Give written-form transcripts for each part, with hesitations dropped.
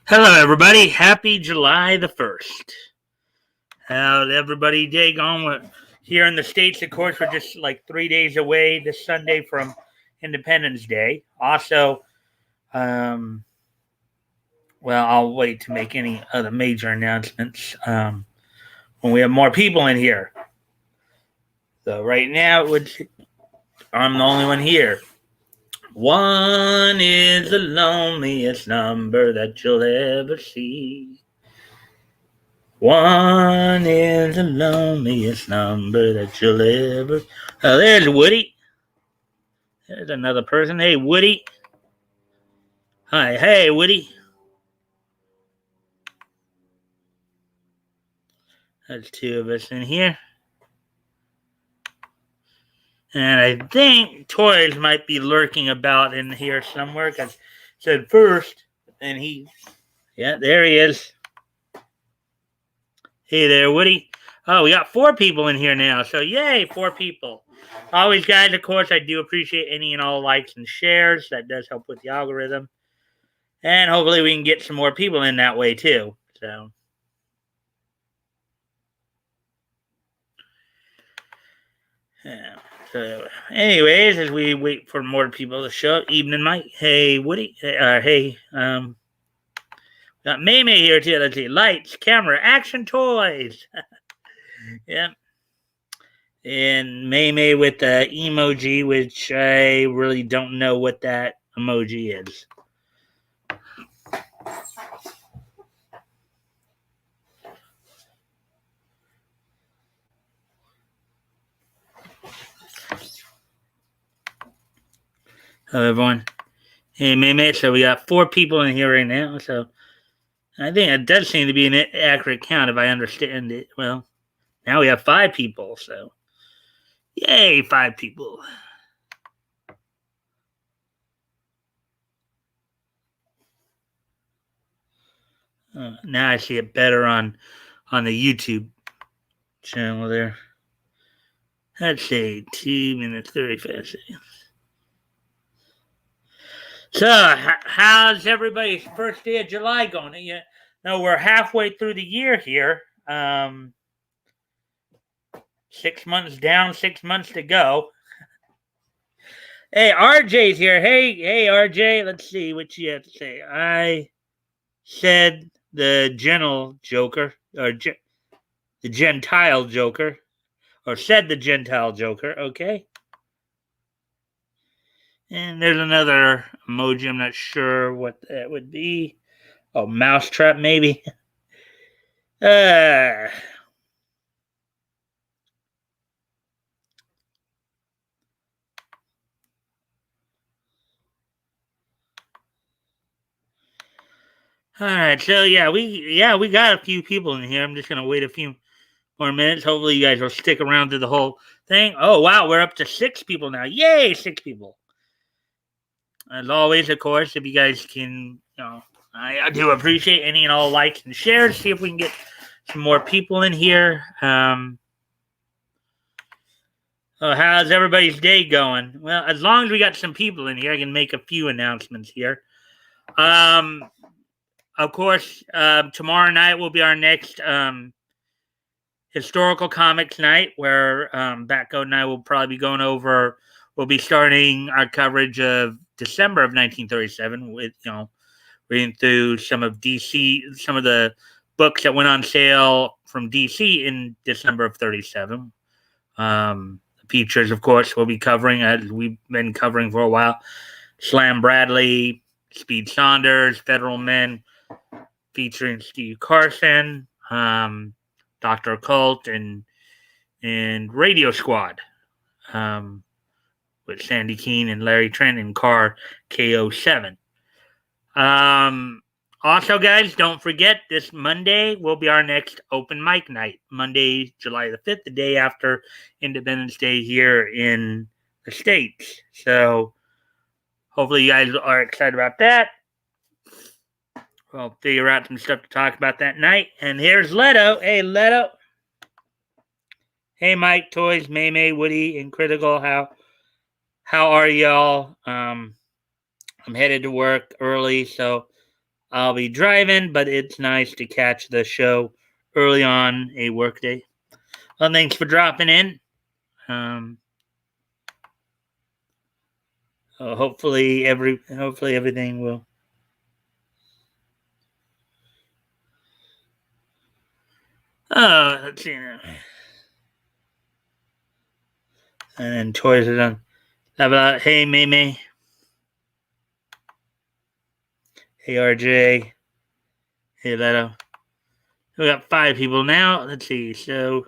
Hello, everybody. Happy July the 1st. How's everybody day going? Here in the States, of course, we're just like 3 days away this Sunday from Independence Day. Also, um, well, I'll wait to make any other major announcements when we have more people in here. So right now, I'm the only one here. One is the loneliest number that you'll ever see. One is the loneliest number that you'll ever. Oh, there's Woody. There's another person. Hey, Woody. Hi, hey, Woody. There's two of us in here. And I think Toys might be lurking about in here somewhere because said first, and yeah, there he is. Hey there, Woody. Oh, we got four people in here now. So, yay, four people. Always, guys, of course, I do appreciate any and all likes and shares. That does help with the algorithm. And hopefully we can get some more people in that way too. Yeah. So, anyways, as we wait for more people to show up, evening, Mike. Hey, Woody. Hey, got Maymay here too. Let's see. Lights, camera, action, toys. Yeah. And Maymay with the emoji, which I really don't know what that emoji is. Hello, everyone. Hey, Maymay. So we got four people in here right now. So I think it does seem to be an accurate count if I understand it. Well, now we have five people. So yay, five people. Now I see it better on the YouTube channel there. Let's say 2 minutes 35 seconds. So, how's everybody's first day of July going? You know, we're halfway through the year here. 6 months down, 6 months to go. Hey, RJ's here. Hey, RJ. Let's see what you have to say. I said the gentle Joker, or the Gentile Joker, or said the Gentile Joker. Okay. And there's another emoji. I'm not sure what that would be. Oh, mousetrap, maybe. Uh, all right. So we got a few people in here. I'm just gonna wait a few more minutes. Hopefully, you guys will stick around through the whole thing. Oh wow, we're up to six people now. Yay, six people. As always, of course, if you guys can, I do appreciate any and all likes and shares. See if we can get some more people in here. How's everybody's day going? Well, as long as we got some people in here, I can make a few announcements here. Of course, tomorrow night will be our next historical comics night, where Batcode and I will probably be going over. We'll be starting our coverage of December of 1937 with reading through some of the books that went on sale from DC in December of 37. Features, of course, we'll be covering, as we've been covering for a while, Slam Bradley, Speed Saunders, Federal Men, featuring Steve Carson, Dr. Occult, and Radio Squad, with Sandy Keene and Larry Trent and Car KO7. Also, guys, don't forget, this Monday will be our next open mic night. Monday, July the 5th, the day after Independence Day here in the States. So, hopefully you guys are excited about that. We'll figure out some stuff to talk about that night. And here's Leto. Hey, Leto. Hey, Mike, Toys, Maymay, Woody, and Critical. How are y'all? I'm headed to work early, so I'll be driving, but it's nice to catch the show early on a workday. Well, thanks for dropping in. Hopefully everything will. Oh, let's see now. And then toys are done. How about hey May May? Hey RJ. Hey Leto. We got 5 people now. Let's see. So,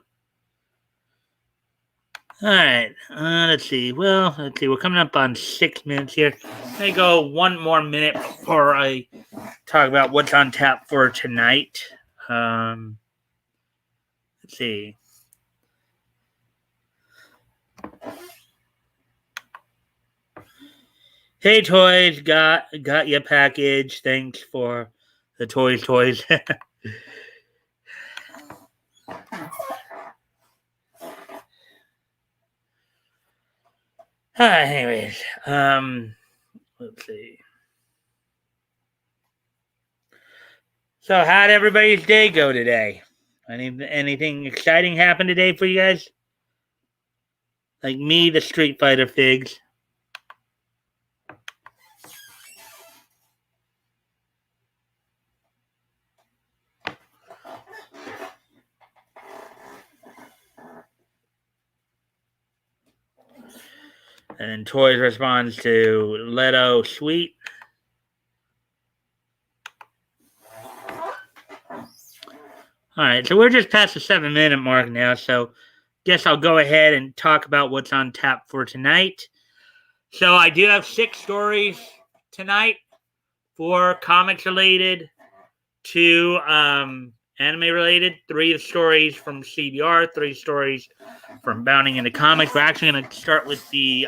all right. Let's see. Well, let's see. We're coming up on 6 minutes here. Let me go 1 more minute before I talk about what's on tap for tonight. Let's see. Hey toys, got your package. Thanks for the toys. Anyways, let's see. So, how'd everybody's day go today? Anything exciting happen today for you guys? Like me, the Street Fighter figs. And then Toys responds to Leto Sweet. All right, so we're just past the 7-minute mark now, so guess I'll go ahead and talk about what's on tap for tonight. So I do have 6 stories tonight, 4 comics related, 2 anime related, 3 stories from CBR, 3 stories from Bounding into Comics. We're actually going to start with the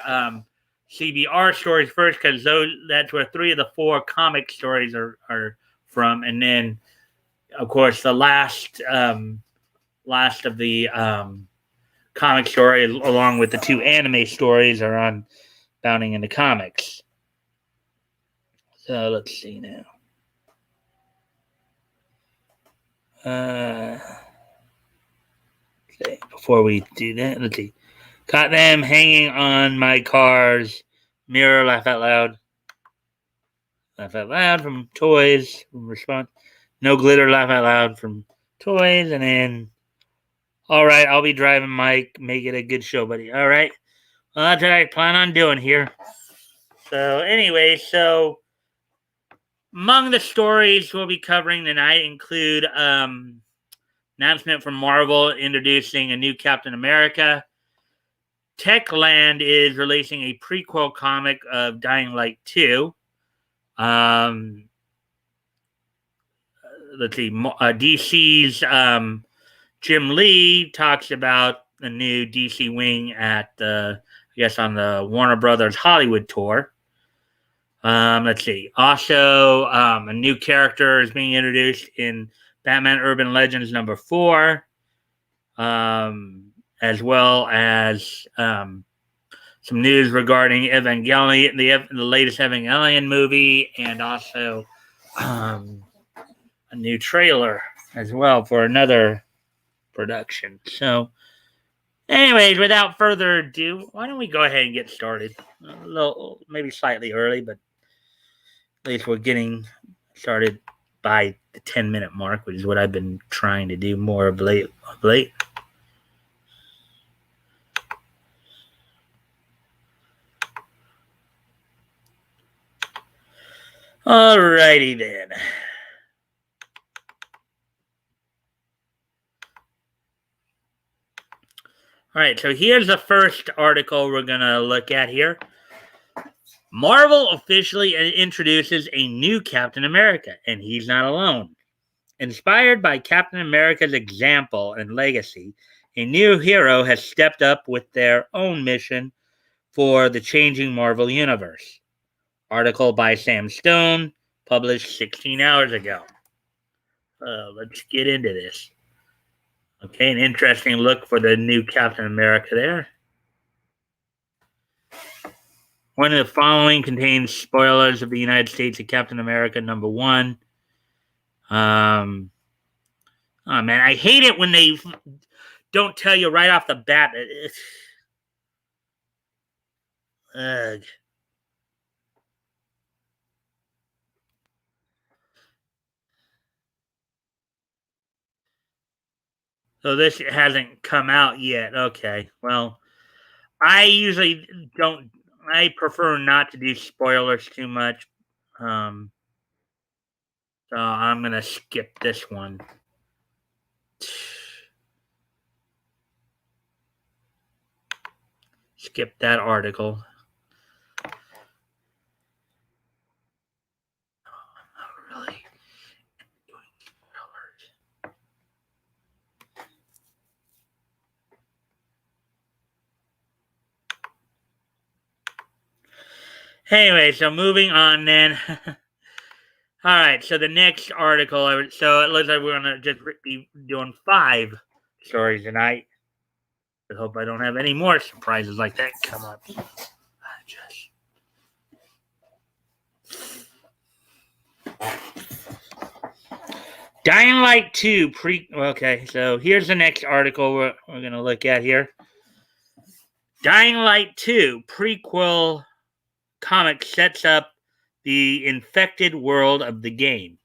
CBR stories first because that's where 3 of the 4 comic stories are from, and then of course the last of the comic story along with the 2 anime stories are on Bounding into Comics. So let's see now. Okay, before we do that, let's see. Caught them hanging on my car's mirror. Laugh out loud. Laugh out loud from Toys. Response. No glitter. Laugh out loud from Toys. And then, all right, I'll be driving Mike. Make it a good show, buddy. All right. Well, that's what I plan on doing here. So, anyway, among the stories we'll be covering tonight include announcement from Marvel introducing a new Captain America. Techland is releasing a prequel comic of Dying Light 2. Let's see. DC's Jim Lee talks about the new DC wing at on the Warner Brothers Hollywood tour. Let's see. Also, a new character is being introduced in Batman Urban Legends number 4. As well as some news regarding Evangelion, the latest Evangelion movie, and also a new trailer as well for another production. So, anyways, without further ado, why don't we go ahead and get started? A little, maybe slightly early, but at least we're getting started by the 10-minute mark, which is what I've been trying to do more of late. Alrighty then. All right, so here's the first article we're going to look at here. Marvel officially introduces a new Captain America, and he's not alone. Inspired by Captain America's example and legacy, a new hero has stepped up with their own mission for the changing Marvel Universe. Article by Sam Stone, published 16 hours ago. Let's get into this. Okay, an interesting look for the new Captain America there. One of the following contains spoilers of the United States of Captain America number 1. Um, oh man, I hate it when they don't tell you right off the bat. Ugh. So this hasn't come out yet. Okay. Well, I usually don't. I prefer not to do spoilers too much. Um, so I'm gonna skip this one. Skip that article. Not really. Anyway, so moving on then. All right, so the next article. So it looks like we're gonna just be doing 5 stories tonight. I hope I don't have any more surprises like that come up. Just Dying Light 2 pre. Okay, so here's the next article we're going to look at here. Dying Light 2 prequel comic sets up the infected world of the game.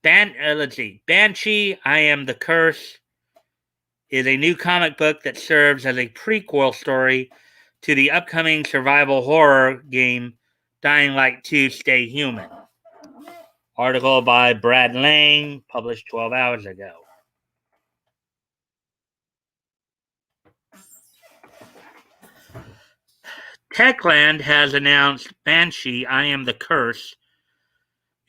Let's see. Banshee, I Am the Curse is a new comic book that serves as a prequel story to the upcoming survival horror game Dying Light 2 Stay Human. Article by Brad Lang, published 12 hours ago. Techland has announced Banshee, I Am the Curse,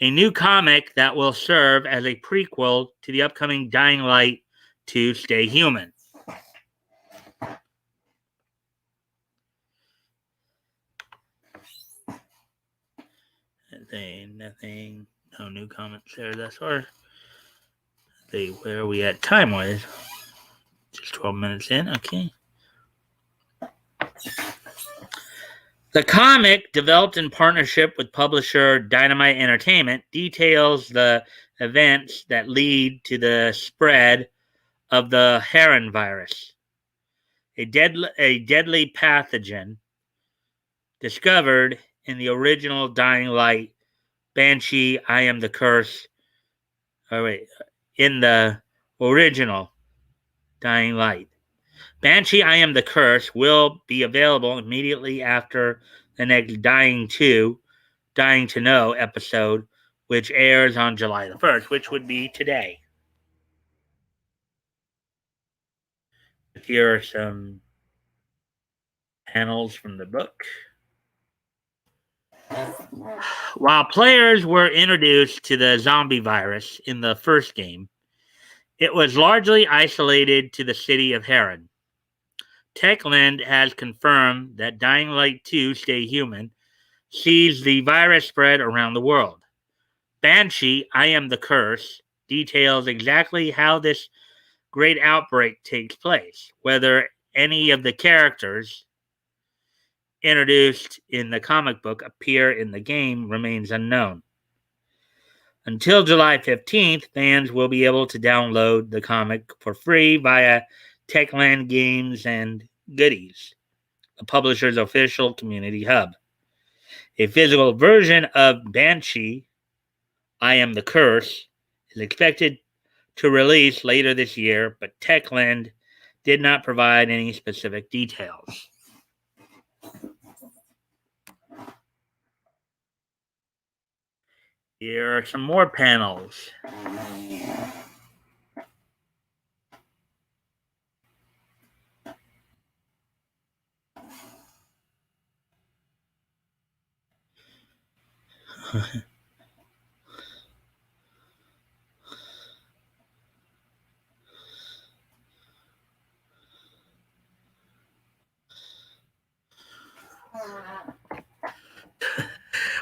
a new comic that will serve as a prequel to the upcoming Dying Light 2 Stay Human. Nothing, no new comments there thus far. Where are we at time-wise? Just 12 minutes in, okay. The comic, developed in partnership with publisher Dynamite Entertainment, details the events that lead to the spread of the heron virus, a deadly pathogen discovered in the original Dying Light Banshee, I Am the Curse. In the original Dying Light. Banshee, I Am the Curse will be available immediately after the next Dying to Know episode, which airs on July the 1st, which would be today. Here are some panels from the book. While players were introduced to the zombie virus in the first game, it was largely isolated to the city of Heron. Techland has confirmed that Dying Light 2 Stay Human sees the virus spread around the world. Banshee, I Am the Curse, details exactly how this great outbreak takes place. Whether any of the characters introduced in the comic book appear in the game remains unknown. Until July 15th, fans will be able to download the comic for free via Techland Games and Goodies, the publisher's official community hub. A physical version of Banshee, I Am the Curse, is expected to release later this year, but Techland did not provide any specific details. Here are some more panels.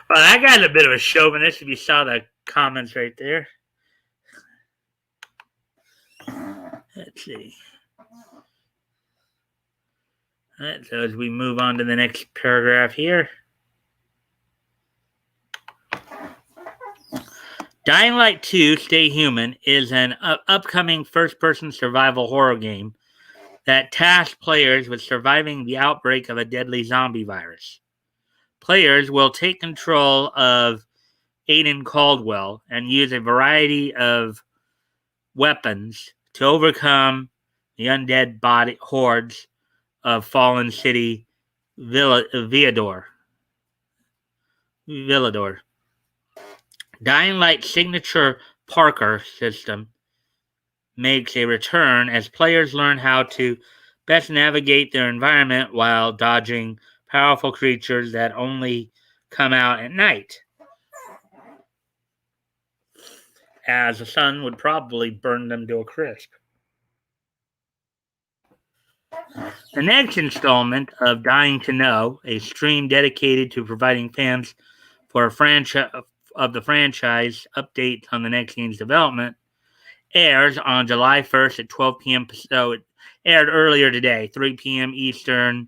Well, that guy's a bit of a chauvinist if you saw the comments right there. Let's see. All right, so as we move on to the next paragraph here. Dying Light 2 Stay Human is an upcoming first person survival horror game that tasks players with surviving the outbreak of a deadly zombie virus. Players will take control of Aiden Caldwell and use a variety of weapons to overcome the undead body hordes of fallen city Villador. Dying Light's signature Parker system makes a return as players learn how to best navigate their environment while dodging powerful creatures that only come out at night, as the sun would probably burn them to a crisp. The next installment of Dying to Know, a stream dedicated to providing fans for a franchise of the franchise updates on the next game's development, airs on July 1st at 12 p.m. So it aired earlier today, 3 p.m. Eastern,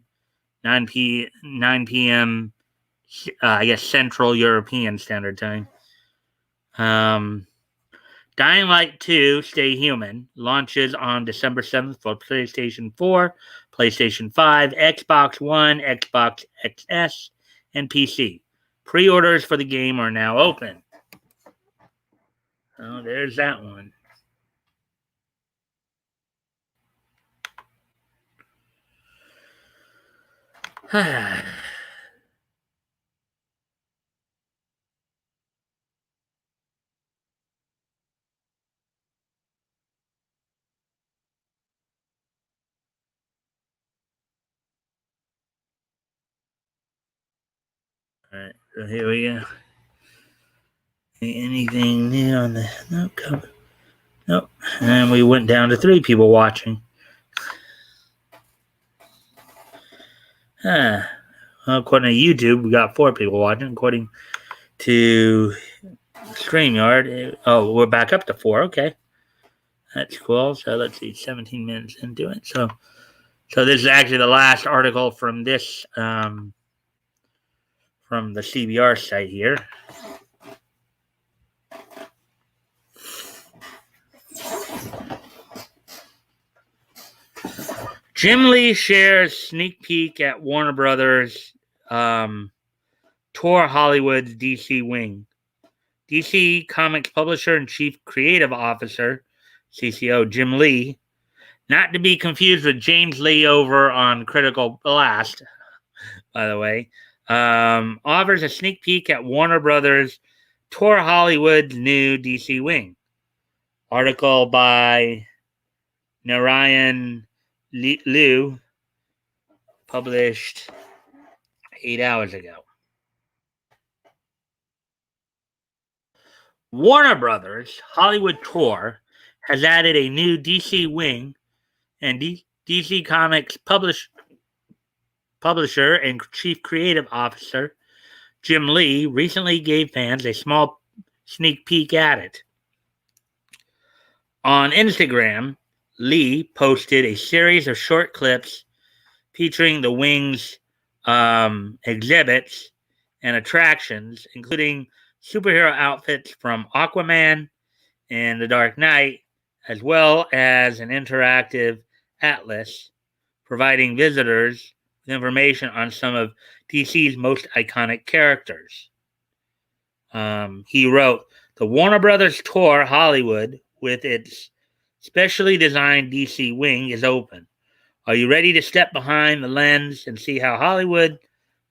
9 p.m. I guess Central European Standard Time. Dying Light 2 Stay Human launches on December 7th for PlayStation 4, PlayStation 5, Xbox One, Xbox XS, and PC. Pre-orders for the game are now open. Oh, there's that one. Alright, so here we go. Anything new on the cover? Nope. And we went down to 3 people watching. Well, according to YouTube, we got 4 people watching. According to StreamYard, we're back up to 4. Okay. That's cool. So let's see, 17 minutes into it. So this is actually the last article from this, from the CBR site here. Jim Lee shares sneak peek at Warner Brothers tour Hollywood's DC wing. DC Comics publisher and chief creative officer, CCO Jim Lee, not to be confused with James Lee over on Critical Blast, by the way, offers a sneak peek at Warner Brothers tour Hollywood's new DC wing. Article by Narayan Liu, published 8 hours ago. Warner Brothers Hollywood Tour has added a new DC wing, and DC Comics publisher and chief creative officer Jim Lee recently gave fans a small sneak peek at it. On Instagram, Lee posted a series of short clips featuring the wing's exhibits and attractions, including superhero outfits from Aquaman and The Dark Knight, as well as an interactive atlas providing visitors with information on some of DC's most iconic characters. He wrote, "The Warner Brothers Tour Hollywood, with its specially designed DC wing, is open. Are you ready to step behind the lens and see how Hollywood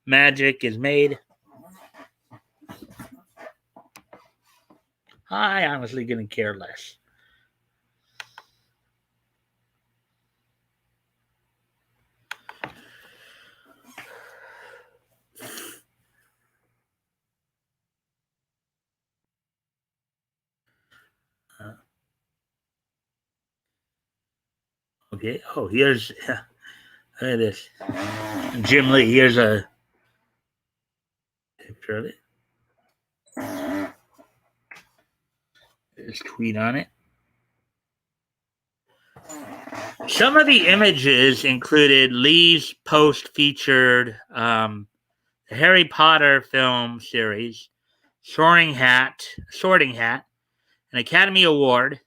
magic is made?" I honestly couldn't care less. Okay. Oh, here's look at this. Jim Lee. Here's a picture of it. There's a tweet on it. Some of the images included Lee's post-featured the Harry Potter film series, Sorting Hat, an Academy Award,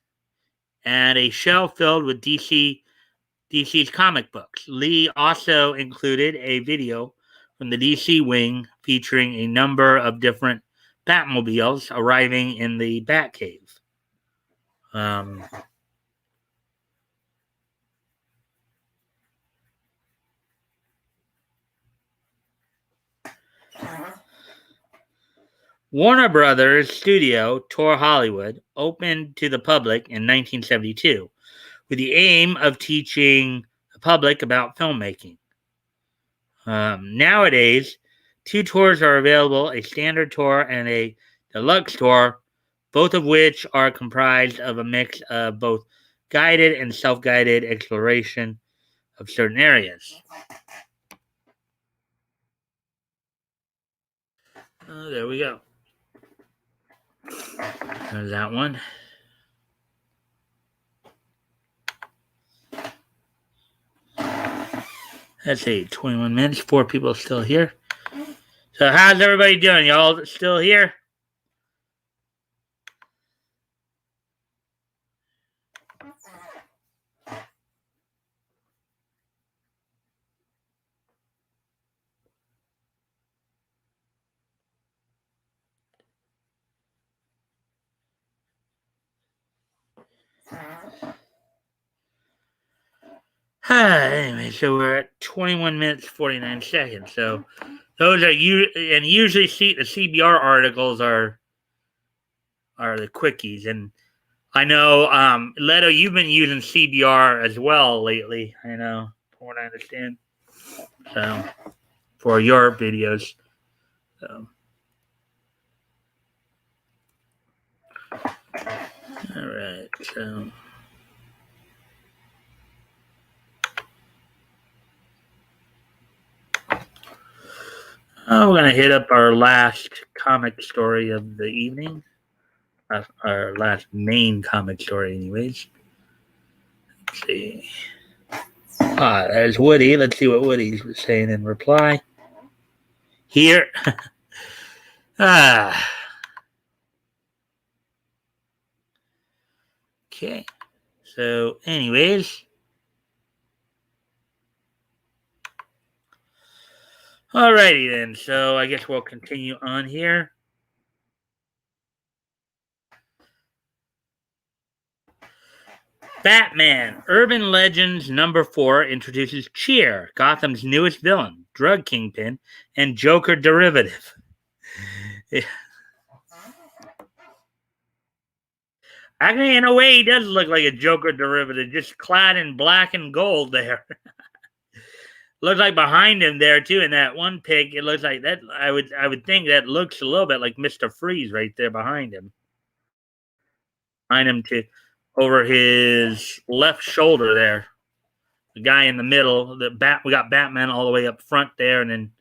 and a shelf filled with DC's comic books. Lee also included a video from the DC wing featuring a number of different Batmobiles arriving in the Batcave. Um, Warner Brothers studio Tor Hollywood opened to the public in 1972 with the aim of teaching the public about filmmaking. Nowadays, two tours are available, a standard tour and a deluxe tour, both of which are comprised of a mix of both guided and self-guided exploration of certain areas. There we go. There's that one. Let's see, 21 minutes, 4 people still here. So how's everybody doing? Y'all still here? Anyway, so we're at 21 minutes 49 seconds. So those are and usually the CBR articles are the quickies, and I know Leto, you've been using CBR as well lately. I know, from what I understand. So for your videos, so. All right, so. We're going to hit up our last comic story of the evening. Our last main comic story, anyways. Let's see. There's Woody. Let's see what Woody's saying in reply. Here. Okay. So, anyways. Alrighty then. So, I guess we'll continue on here. Batman Urban Legends #4 introduces Cheer, Gotham's newest villain, drug kingpin, and Joker derivative. Actually, in a way, he does look like a Joker derivative, just clad in black and gold there. Looks like behind him there too. In that one pic, it looks like that. I would think that looks a little bit like Mr. Freeze right there behind him. Behind him to over his left shoulder there. The guy in the middle. We got Batman all the way up front there, and then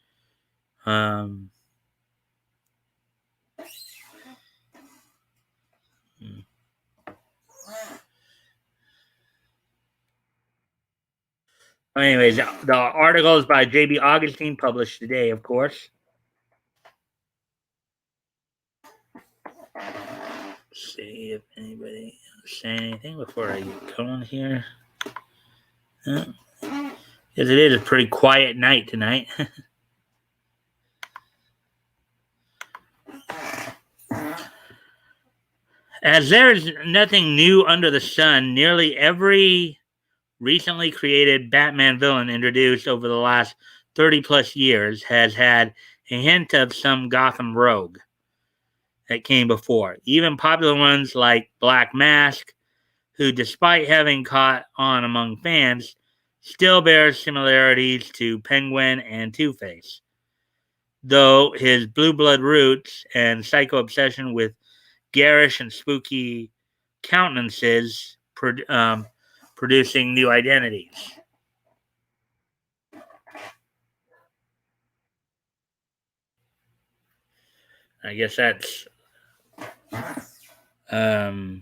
anyways, the article is by J.B. Augustine, published today, of course. Let's see if anybody saying anything before I get going here. Because it is a pretty quiet night tonight. As there is nothing new under the sun, nearly every recently created Batman villain introduced over the last 30 plus years has had a hint of some Gotham rogue that came before. Even popular ones like Black Mask, who, despite having caught on among fans, still bears similarities to Penguin and Two-Face. Though his blue blood roots and psycho obsession with garish and spooky countenances producing new identities. I guess that's so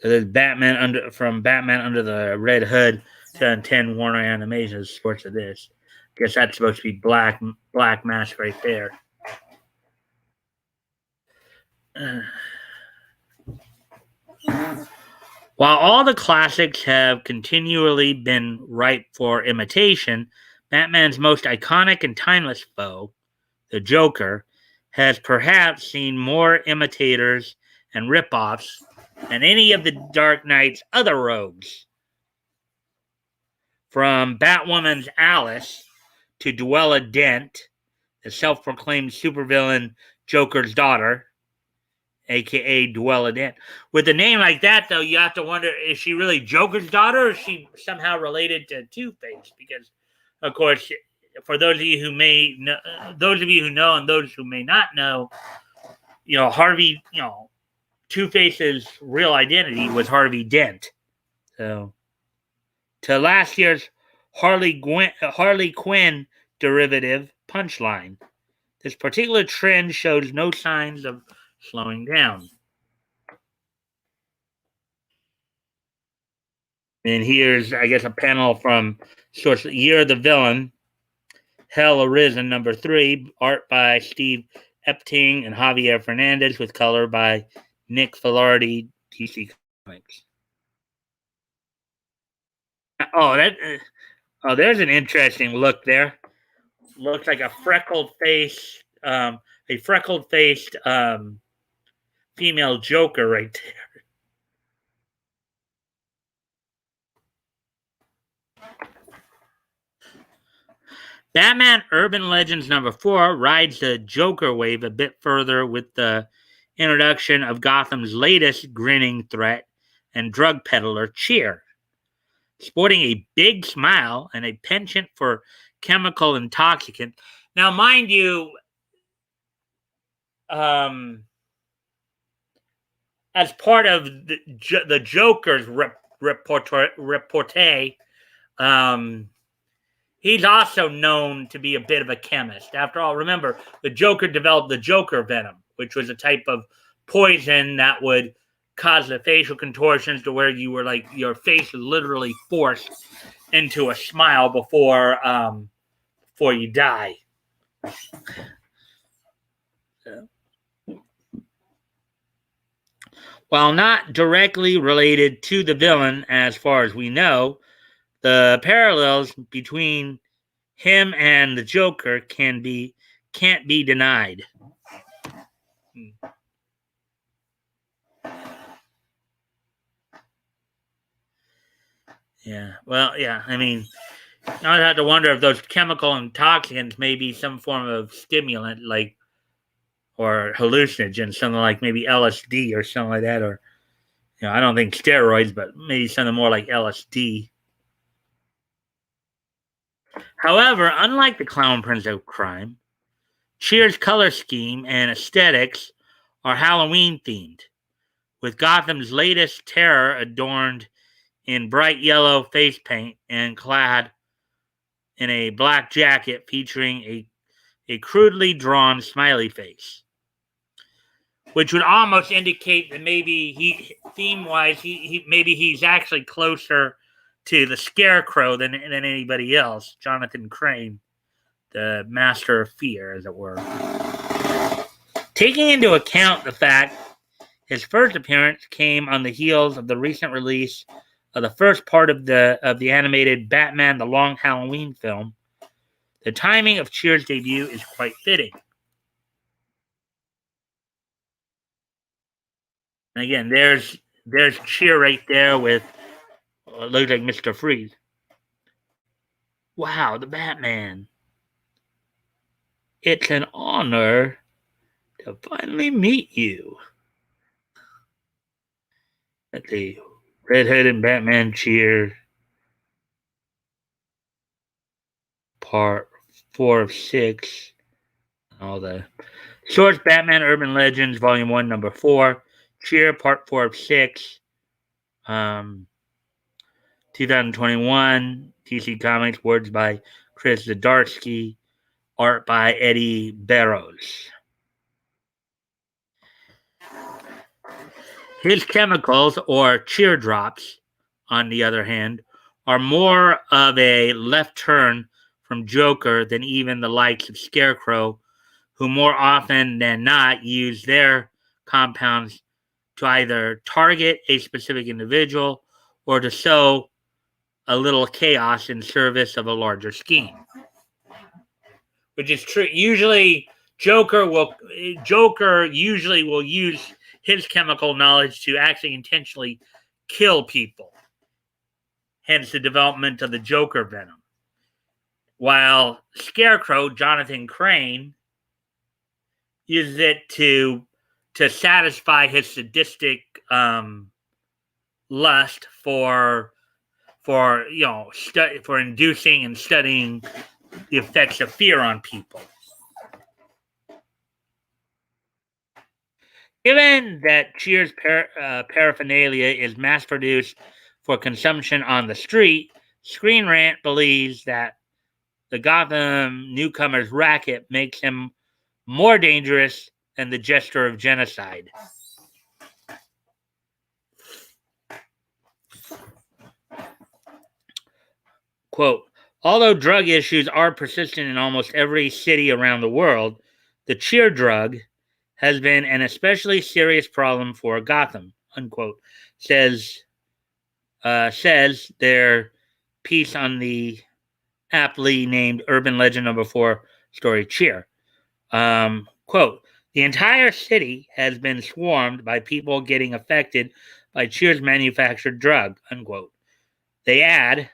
there's Batman from Batman Under the Red Hood to 10 Warner Animation sports of this. I guess that's supposed to be Black Mask right there. While all the classics have continually been ripe for imitation, Batman's most iconic and timeless foe, the Joker, has perhaps seen more imitators and ripoffs than any of the Dark Knight's other rogues. From Batwoman's Alice to Duella Dent, the self proclaimed supervillain Joker's daughter, aka Duella Dent. With a name like that, though, you have to wonder, is she really Joker's daughter, or is she somehow related to Two-Face? Because, of course, for those of you who may know, those of you who know and those who may not know, Harvey, Two-Face's real identity was Harvey Dent. So, to last year's Harley Quinn derivative Punchline, this particular trend shows no signs of slowing down. And here's, I guess, a panel from Source Year of the Villain, Hell Arisen, #3, art by Steve Epting and Javier Fernandez, with color by Nick Filardi, DC Comics. There's an interesting look there. Looks like a freckled faced female Joker right there. Batman Urban Legends #4 rides the Joker wave a bit further with the introduction of Gotham's latest grinning threat and drug peddler, Cheer. Sporting a big smile and a penchant for chemical intoxicant. Now, mind you, as part of the Joker's repartee, he's also known to be a bit of a chemist. After all, remember, the Joker developed the Joker venom, which was a type of poison that would cause the facial contortions to where you were like, your face was literally forced into a smile before you die. While not directly related to the villain, as far as we know, the parallels between him and the Joker can't be denied. Yeah, well, yeah. I mean, I have to wonder if those chemical intoxicants may be some form of stimulant, like, or hallucinogen, something like maybe LSD or something like that, or I don't think steroids, but maybe something more like LSD. However, unlike the Clown Prince of Crime, Cheer's color scheme and aesthetics are Halloween themed, with Gotham's latest terror adorned in bright yellow face paint and clad in a black jacket featuring a crudely drawn smiley face, which would almost indicate that maybe theme-wise, maybe he's actually closer to the Scarecrow than anybody else, Jonathan Crane, the master of fear, as it were. Taking into account the fact his first appearance came on the heels of the recent release of the first part of the animated Batman: The Long Halloween film, the timing of Cheer's debut is quite fitting. And again, there's Cheer right there with looks like Mr. Freeze. Wow, the Batman. It's an honor to finally meet you. At the Red-Headed Batman Cheer, part 4 of 6. All the Source: Batman Urban Legends, Volume 1, #4. Cheer, part 4 of 6. 2021, DC Comics, words by Chris Zdarsky, art by Eddie Barrows. His chemicals, or cheer drops, on the other hand, are more of a left turn from Joker than even the likes of Scarecrow, who more often than not use their compounds to either target a specific individual or to sow a little chaos in service of a larger scheme. Which is true. Usually, Joker usually will use his chemical knowledge to actually intentionally kill people. Hence the development of the Joker venom. While Scarecrow, Jonathan Crane, uses it to satisfy his sadistic lust for for inducing and studying the effects of fear on people. Given that Cheers paraphernalia is mass produced for consumption on the street, Screen Rant believes that the Gotham newcomer's racket makes him more dangerous than the gesture of genocide. Quote, although drug issues are persistent in almost every city around the world, the cheer drug has been an especially serious problem for Gotham, unquote, says their piece on the aptly named Urban Legend #4 story Cheer. Quote, the entire city has been swarmed by people getting affected by Cheer's manufactured drug, unquote. They add,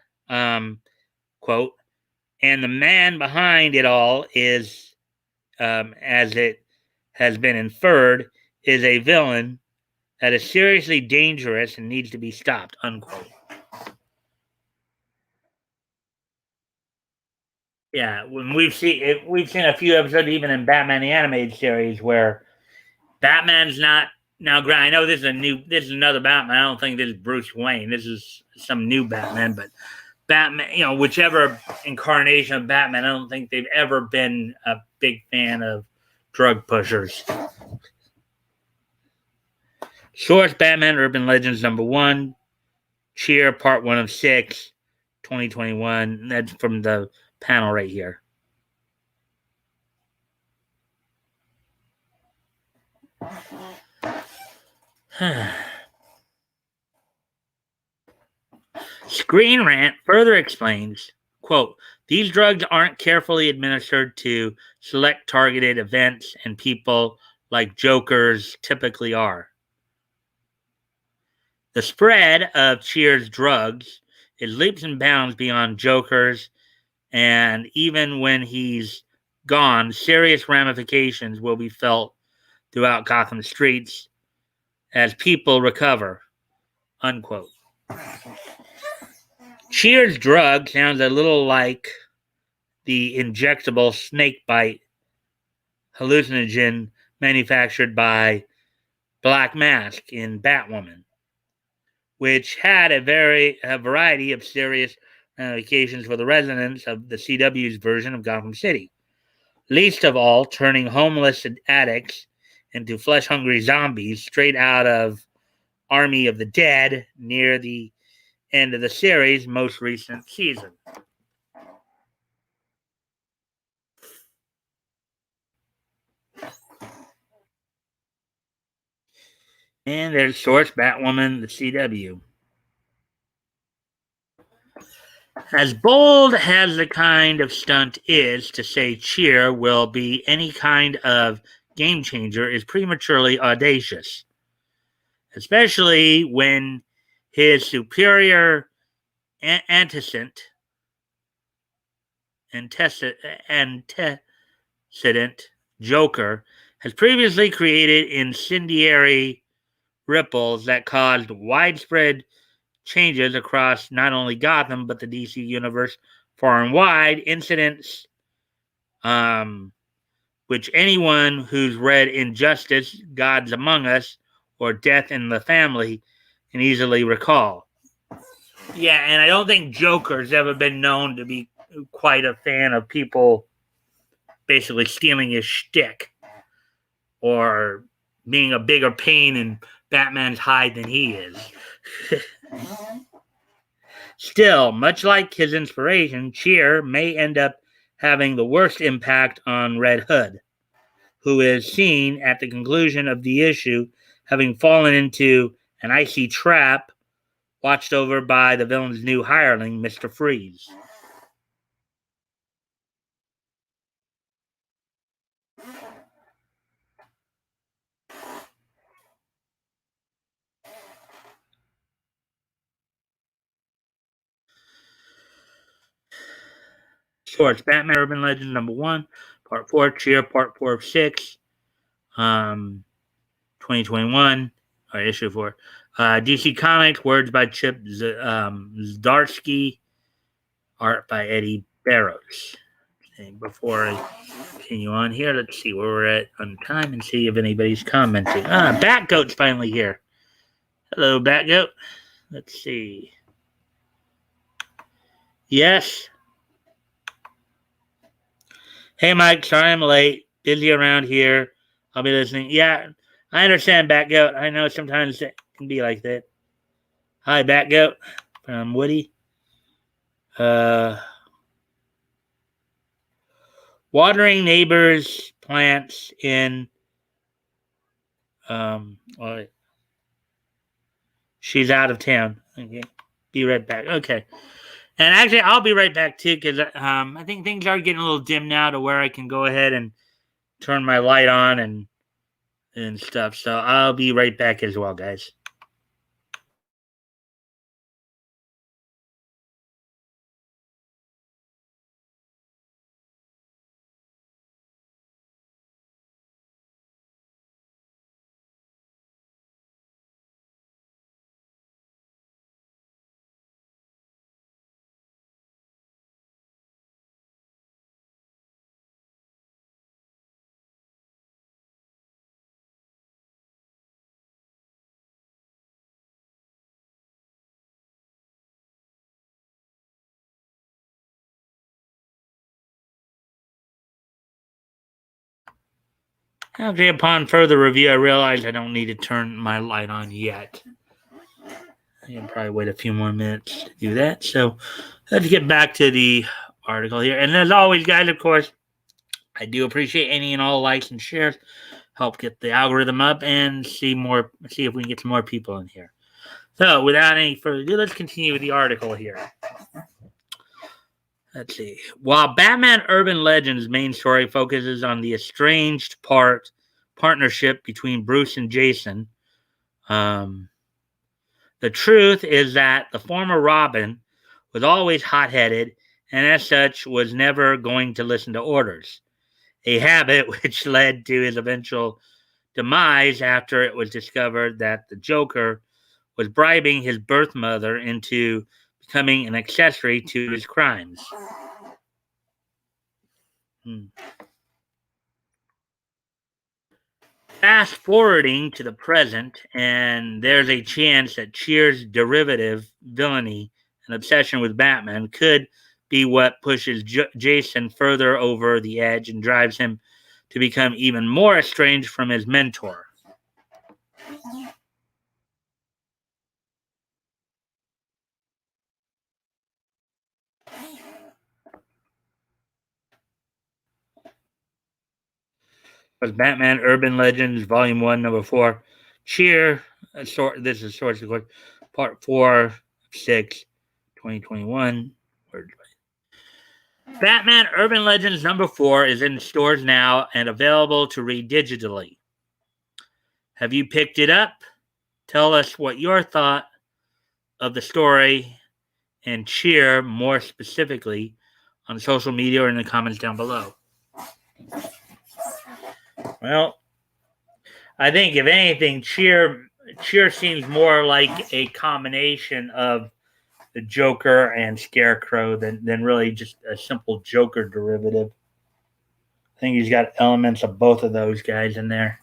quote, and the man behind it all is, as it has been inferred, is a villain that is seriously dangerous and needs to be stopped, unquote. Yeah, when we've seen a few episodes even in Batman the animated series where Batman's not now. I know this is another Batman. I don't think this is Bruce Wayne. This is some new Batman, but Batman, whichever incarnation of Batman, I don't think they've ever been a big fan of drug pushers. Source: Batman Urban Legends #1, Cheer, Part 1 of 6, 2021. That's from the panel right here. Screen Rant further explains, quote, these drugs aren't carefully administered to select targeted events and people like Jokers typically are. The spread of Cheer's drugs is leaps and bounds beyond Joker's, and even when he's gone, serious ramifications will be felt throughout Gotham streets as people recover, unquote. Cheer's drug sounds a little like the injectable snake bite hallucinogen manufactured by Black Mask in Batwoman, which had a variety of serious ramifications for the residents of the CW's version of Gotham City. Least of all, turning homeless addicts into flesh-hungry zombies straight out of Army of the Dead near the end of the series' most recent season. And there's source Batwoman, the CW. As bold as the kind of stunt is to say Cheer will be any kind of game changer is prematurely audacious, especially when his superior antecedent Joker has previously created incendiary ripples that caused widespread changes across not only Gotham but the DC universe far and wide. Incidents which anyone who's read Injustice, Gods Among Us, or Death in the Family can easily recall. Yeah, and I don't think Joker's ever been known to be quite a fan of people basically stealing his shtick or being a bigger pain in Batman's hide than he is. Still, much like his inspiration, Cheer may end up having the worst impact on Red Hood, who is seen at the conclusion of the issue having fallen into an icy trap watched over by the villain's new hireling, Mr. Freeze. Source: Batman Urban Legends #1, Part 4, Cheer, Part 4 of 6, 2021, or issue 4. DC Comics, words by Chip Zdarsky, art by Eddie Barrows. And before I continue on here, let's see where we're at on time and see if anybody's commenting. Batgoat's finally here. Hello, Batgoat. Let's see. Yes. Hey, Mike. Sorry I'm late. Busy around here. I'll be listening. Yeah, I understand, Batgoat. I know sometimes it can be like that. Hi, Batgoat. From Woody. Watering neighbors' plants in. Well, she's out of town. Okay. Be right back. Okay. And actually, I'll be right back too, because I think things are getting a little dim now to where I can go ahead and turn my light on and stuff. So I'll be right back as well, guys. Actually, upon further review, I realized I don't need to turn my light on yet. I can probably wait a few more minutes to do that. So let's get back to the article here. And as always, guys, of course, I do appreciate any and all likes and shares. Help get the algorithm up and see if we can get some more people in here. So without any further ado, let's continue with the article here. Let's see. While Batman Urban Legends' main story focuses on the estranged partnership between Bruce and Jason, the truth is that the former Robin was always hot-headed and as such was never going to listen to orders, a habit which led to his eventual demise after it was discovered that the Joker was bribing his birth mother into becoming an accessory to his crimes. Fast forwarding to the present, and there's a chance that Cheer's derivative villainy and obsession with Batman could be what pushes Jason further over the edge and drives him to become even more estranged from his mentor. Was Batman Urban Legends Volume 1, Number 4. Cheer, this is Source Code, Part 4, 6, 2021. Batman Urban Legends Number 4 is in stores now and available to read digitally. Have you picked it up? Tell us what your thought of the story and Cheer more specifically on social media or in the comments down below. Well, I think if anything, Cheer seems more like a combination of the Joker and Scarecrow than really just a simple Joker derivative. I think he's got elements of both of those guys in there.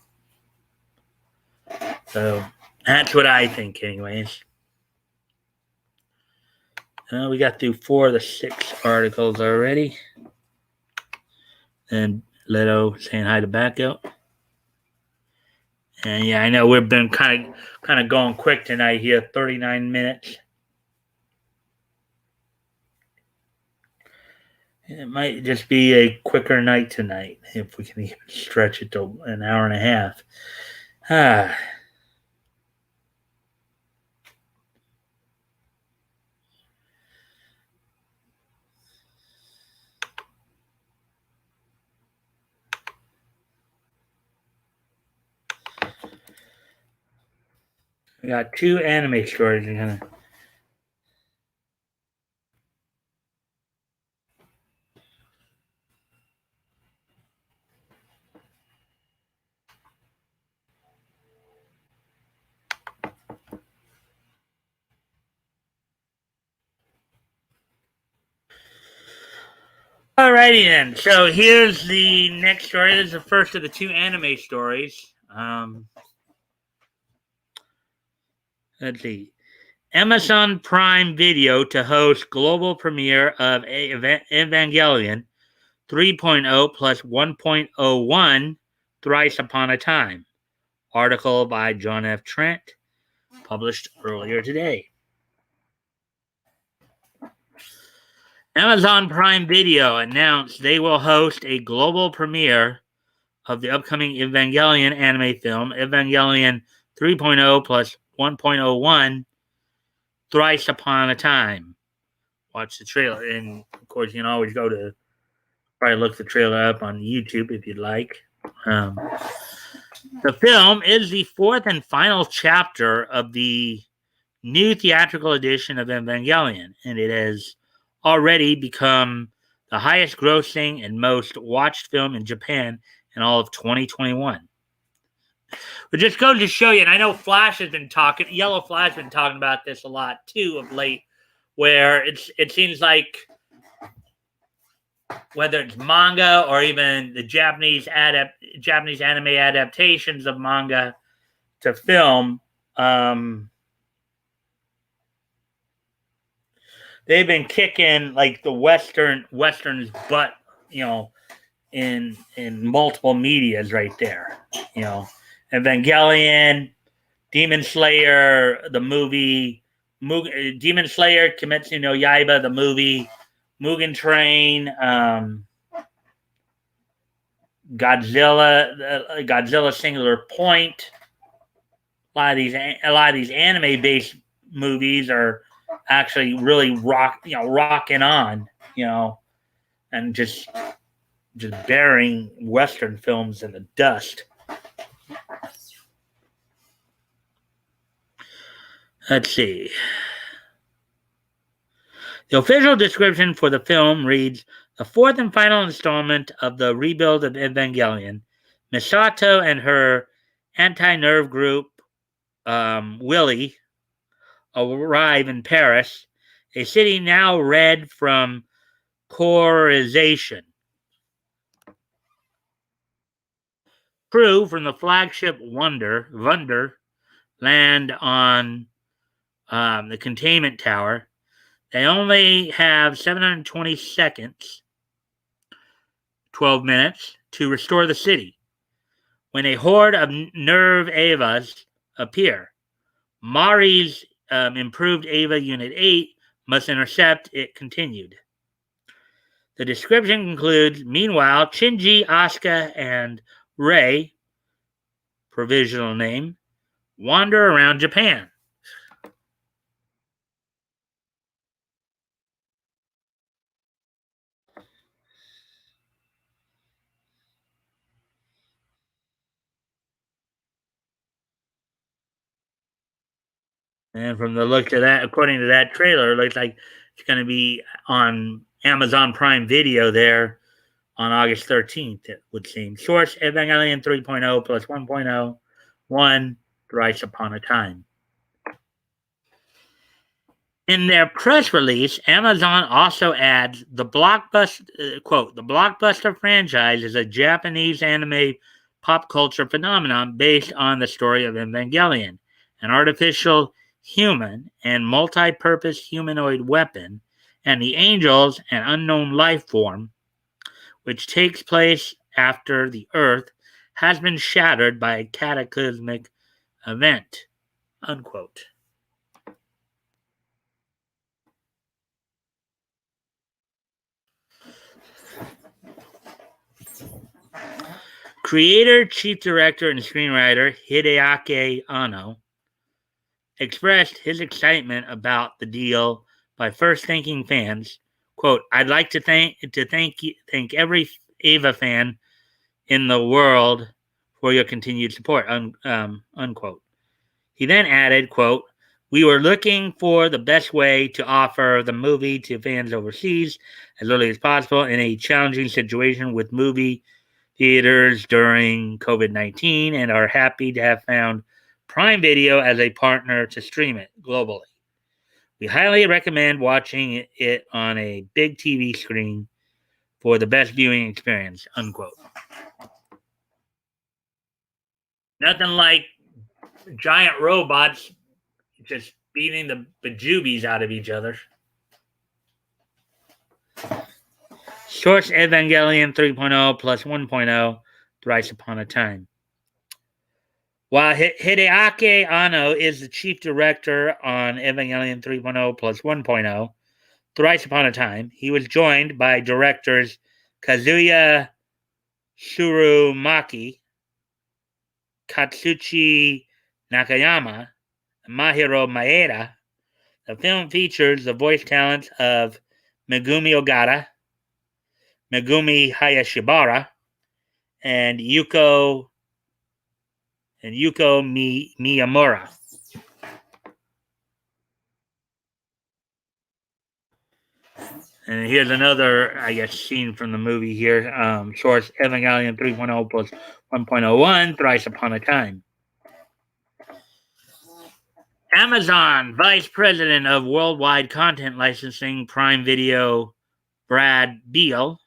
So that's what I think, anyways. We got through 4 of the 6 articles already. And Leto saying hi to Batgirl. And yeah, I know we've been kind of going quick tonight here, 39 minutes. It might just be a quicker night tonight if we can even stretch it to an hour and a half. We got 2 anime stories. Alrighty then. So here's the next story. This is the first of the 2 anime stories. Let's see. Amazon Prime Video to host global premiere of Evangelion 3.0 plus 1.01 Thrice Upon a Time. Article by John F. Trent, published earlier today. Amazon Prime Video announced they will host a global premiere of the upcoming Evangelion anime film, Evangelion 3.0 plus 1.01 Thrice Upon a Time. Watch the trailer. And, of course, you can always go to probably look the trailer up on YouTube if you'd like. The film is the 4th and final chapter of the new theatrical edition of Evangelion, and it has already become the highest grossing and most watched film in Japan in all of 2021. But just goes to show you, and I know Flash has been talking, Yellow Flash has been talking about this a lot too of late, where it seems like whether it's manga or even the Japanese anime adaptations of manga to film, they've been kicking like the Western's butt, in multiple medias right there. Evangelion, Demon Slayer, the movie, Demon Slayer, Kimetsu no Yaiba, the movie, Mugen Train, Godzilla Singular Point. A lot of these anime-based movies are actually really rocking on, and just burying Western films in the dust. Let's see. The official description for the film reads, the 4th and final installment of the rebuild of Evangelion. Misato and her anti-nerve group, Willie, arrive in Paris, a city now red from corization. Crew from the flagship Wunder land on the containment tower. They only have 720 seconds, 12 minutes, to restore the city. When a horde of nerve Evas appear, Mari's improved Eva Unit 8 must intercept it. Continued. The description concludes, meanwhile, Shinji, Asuka, and Rei, provisional name, wander around Japan. And from the look of that, according to that trailer, it looks like it's going to be on Amazon Prime Video there on August 13th, it would seem. Source, Evangelion 3.0 plus 1.01 Thrice Upon a Time. In their press release, Amazon also adds the blockbuster, quote, the blockbuster franchise is a Japanese anime pop culture phenomenon based on the story of Evangelion, an artificial human and multi-purpose humanoid weapon, and the angels, an unknown life form, which takes place after the Earth has been shattered by a cataclysmic event, unquote. Creator, chief director, and screenwriter Hideaki Anno expressed his excitement about the deal by first thanking fans, quote, I'd like to thank every Eva fan in the world for your continued support, unquote. He then added, quote, "We were looking for the best way to offer the movie to fans overseas as early as possible in a challenging situation with movie theaters during COVID-19 and are happy to have found Prime Video as a partner to stream it globally. We highly recommend watching it on a big TV screen for the best viewing experience," unquote. Nothing like giant robots just beating the bejubies out of each other. Source Evangelion 3.0 plus 1.0, Thrice Upon a Time. While Hideaki Anno is the chief director on Evangelion 3.0 plus 1.0, Thrice Upon a Time, he was joined by directors Kazuya Tsurumaki, Katsuchi Nakayama, and Mahiro Maeda. The film features the voice talents of Megumi Ogata, Megumi Hayashibara, and Yuko Miyamura. And here's another, I guess, scene from the movie here. Source Evangelion 3.0 plus 1.01, Thrice Upon a Time. Amazon Vice President of Worldwide Content Licensing Prime Video, Brad Beal,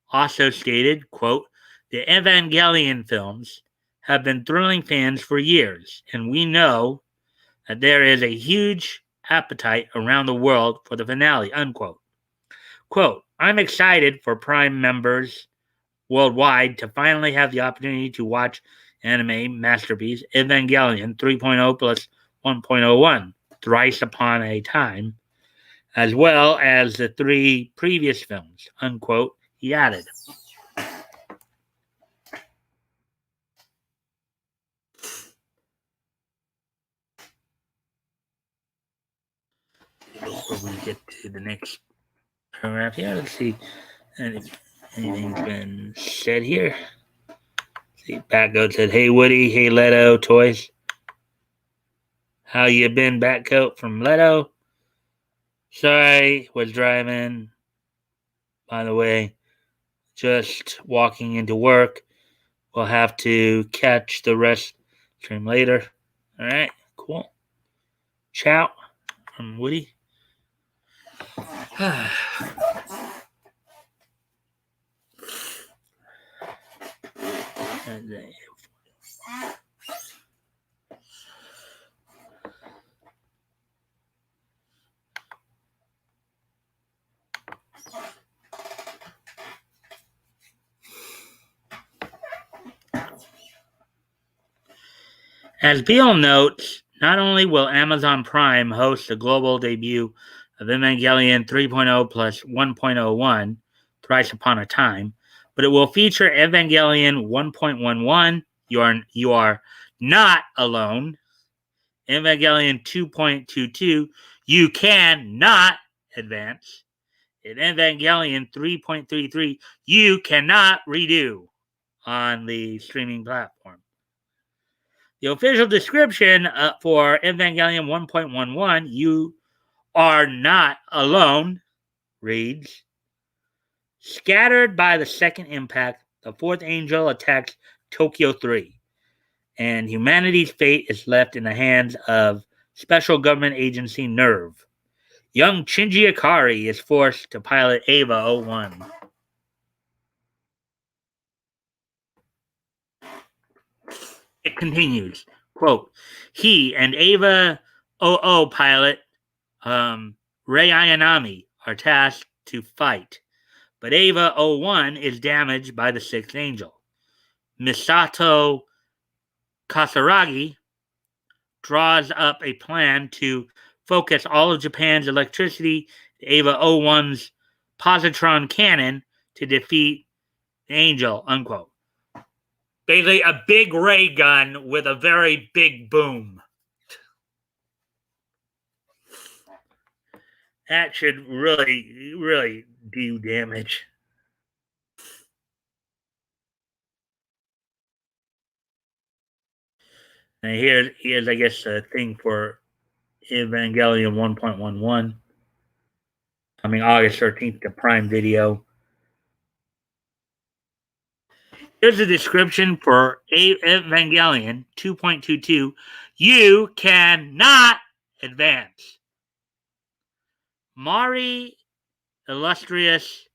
also stated, quote, "The Evangelion films have been thrilling fans for years, and we know that there is a huge appetite around the world for the finale," unquote. Quote, "I'm excited for Prime members worldwide to finally have the opportunity to watch anime masterpiece Evangelion 3.0 plus 1.01, Thrice Upon a Time, as well as the 3 previous films," unquote, he added. Before we get to the next paragraph here, let's see if anything's been said here. See, Batgoat said, "Hey Woody, hey Leto, toys. How you been, Batcoat?" From Leto. "Sorry, was driving. By the way, just walking into work. We'll have to catch the rest stream later." All right, cool. Ciao from Woody. As Beal notes, not only will Amazon Prime host the global debut of Evangelion 3.0 plus 1.01, Thrice Upon a Time, but it will feature Evangelion 1.11, You Are Not Alone, Evangelion 2.22, You Can Not Advance, and Evangelion 3.33, You Cannot Redo on the streaming platform. The official description for Evangelion 1.11, You Are Not Alone, reads, "Scattered by the second impact, the fourth angel attacks Tokyo 3, and humanity's fate is left in the hands of special government agency NERV. Young Shinji Ikari is forced to pilot Ava 01. It continues, quote, "He and Ava 00 pilot Rei Ayanami are tasked to fight, but Ava 01 is damaged by the sixth angel. Misato Kasaragi draws up a plan to focus all of Japan's electricity to Ava 01's positron cannon to defeat the angel," unquote. Basically, a big ray gun with a very big boom. That should really, really do damage. And here's I guess a thing for Evangelion 1.11 coming August 13th to Prime Video. Here's a description for Evangelion 2.22. You cannot advance. Mari Illustrious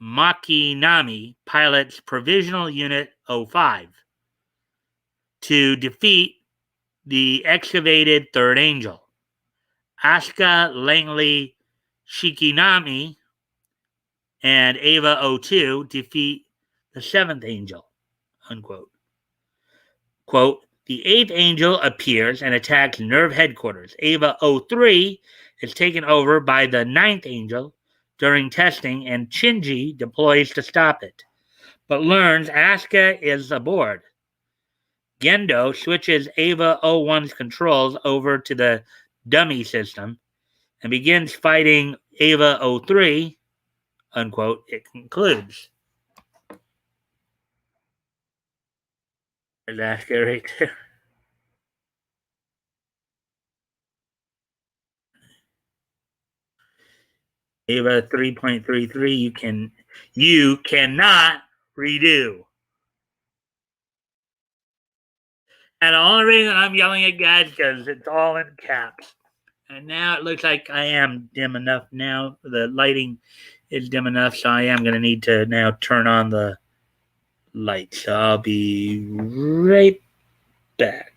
Makinami pilots Provisional Unit 05 to defeat the excavated Third Angel. Asuka Langley Shikinami and Ava 02 defeat the Seventh Angel. Unquote. Quote, the Eighth Angel appears and attacks Nerve headquarters. Ava 03 is taken over by the Ninth Angel during testing, and Shinji deploys to stop it, but learns Asuka is aboard. Gendo switches Ava 01's controls over to the dummy system and begins fighting Ava 03, unquote. It concludes. There's Asuka right there. Ava 3.33, you cannot redo. And the only reason I'm yelling at guys because it's all in caps. And now it looks like I am dim enough now. The lighting is dim enough, so I am going to need to now turn on the light. So I'll be right back.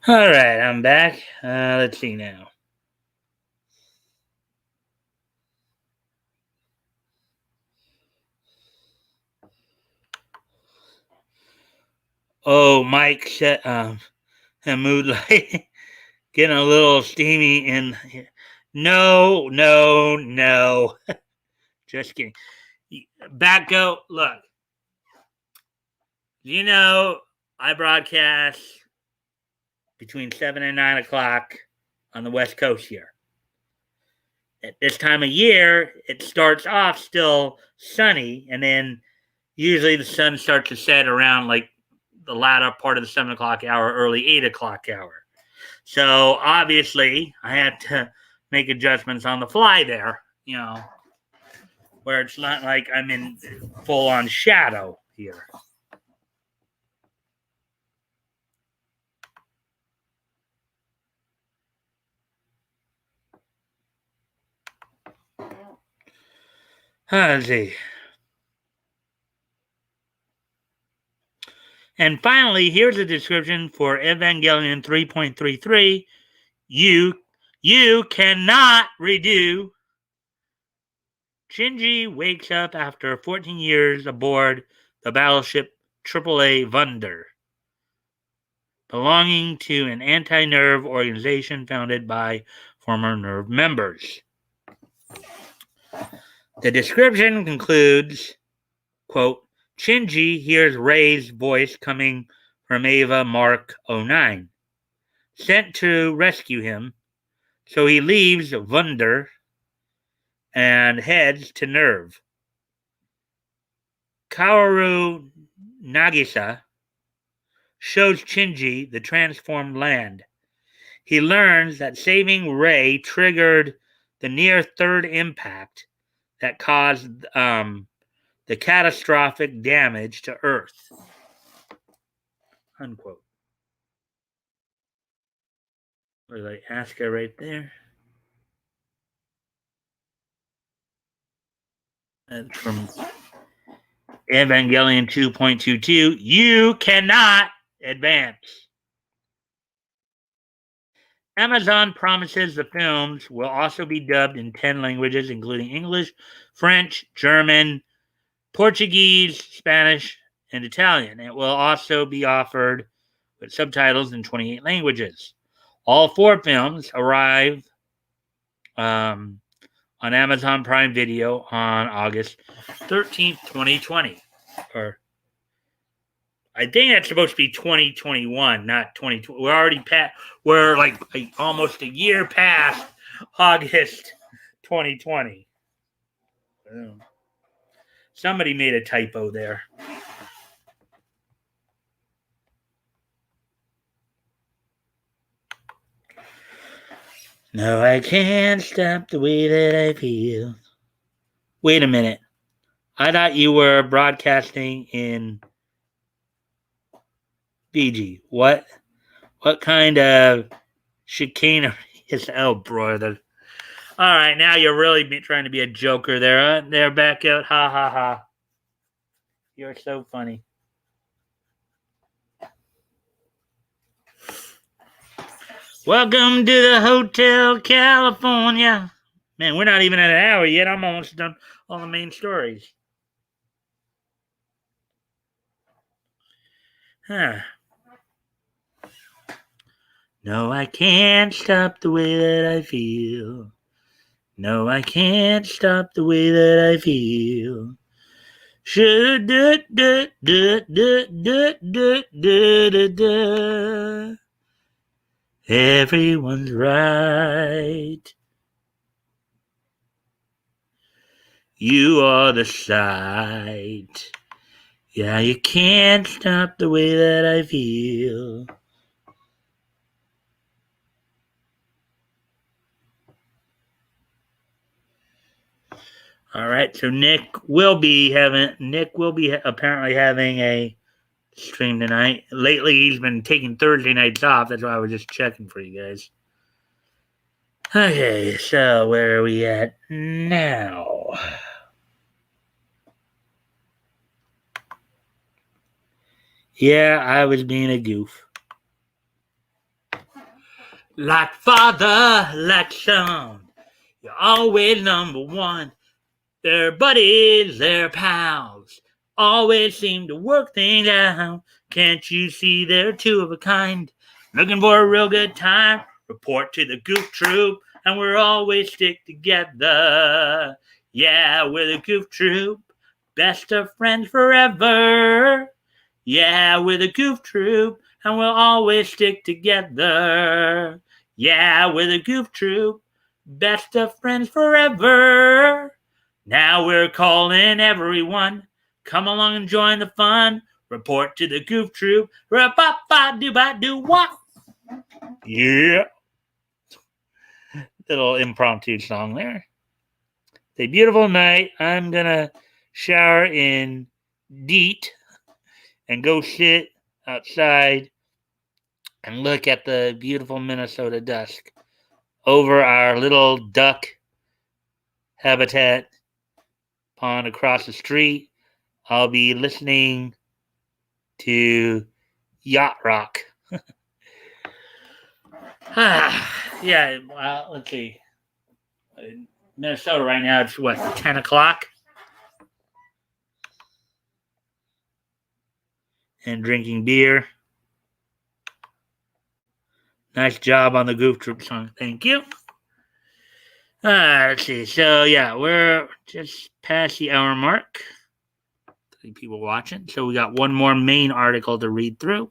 All right, I'm back. Let's see now. Oh, Mike said, a mood light getting a little steamy in. No. Just kidding. Back go. Look, I broadcast between 7 and 9 o'clock on the West Coast here. At this time of year, it starts off still sunny, and then usually the sun starts to set around like the latter part of the 7 o'clock hour, early 8 o'clock hour. So obviously, I had to make adjustments on the fly there, where it's not like I'm in full on shadow here. Let's see. And finally, here's a description for Evangelion 3.33. You cannot redo. Shinji wakes up after 14 years aboard the battleship AAA Wunder, belonging to an anti-nerve organization founded by former nerve members. The description concludes, quote, Shinji hears Rei's voice coming from Ava Mark 09. sent to rescue him. So he leaves Wunder and heads to Nerve. Kaoru Nagisa shows Shinji the transformed land. He learns that saving Rei triggered the near third impact that caused the catastrophic damage to Earth. Unquote. There's like Asuka right there. That's from Evangelion 2.22. You cannot advance. Amazon promises the films will also be dubbed in 10 languages, including English, French, German, Portuguese, Spanish, and Italian. It will also be offered with subtitles in 28 languages. All 4 films arrive on Amazon Prime Video on August 13th, 2020. Or I think that's supposed to be 2021, not 2020. We're already past. We're like almost a year past August 2020. Somebody made a typo there. No, I can't stop the way that I feel. Wait a minute. I thought you were broadcasting in Fiji. What kind of chicanery is brother? All right, now you're really trying to be a joker there. There, back out. Ha, ha, ha. You're so funny. Welcome to the Hotel California. Man, we're not even at an hour yet. I'm almost done all the main stories. Huh. No, I can't stop the way that I feel. No, I can't stop the way that I feel. Should do do do do do do do do. Everyone's right. You are the sight. Yeah, you can't stop the way that I feel. All right, so Nick will be apparently having a stream tonight. Lately, he's been taking Thursday nights off. That's why I was just checking for you guys. Okay, so where are we at now? Yeah, I was being a goof. Like father, like son, you're always number one. They're buddies, they're pals, always seem to work things out. Can't you see they're two of a kind? Looking for a real good time? Report to the Goof Troop, and we're always stick together. Yeah, we're the Goof Troop, best of friends forever. Yeah, we're the Goof Troop, and we'll always stick together. Yeah, we're the Goof Troop, best of friends forever. Now we're calling everyone. Come along and join the fun. Report to the Goof Troop. Ra-ba-ba-do-ba-do-wah. Yeah. Little impromptu song there. It's a beautiful night. I'm going to shower in DEET and go sit outside and look at the beautiful Minnesota dusk over our little duck habitat pond across the street. I'll be listening to yacht rock. Yeah, well, let's see. Minnesota right now, it's what, 10 o'clock? And drinking beer. Nice job on the Goof Troop song. Thank you. Let's see. So, yeah, we're just past the hour mark. 3 people watching. So, we got one more main article to read through.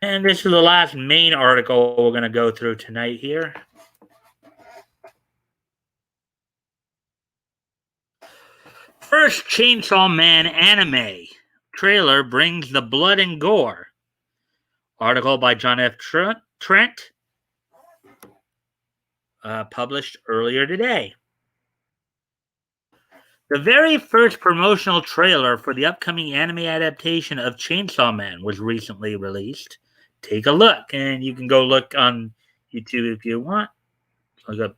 And this is the last main article we're going to go through tonight here. First Chainsaw Man anime trailer brings the blood and gore. Article by John F. Trent, published earlier today. The very first promotional trailer for the upcoming anime adaptation of Chainsaw Man was recently released. Take a look, and you can go look on YouTube if you want. Look up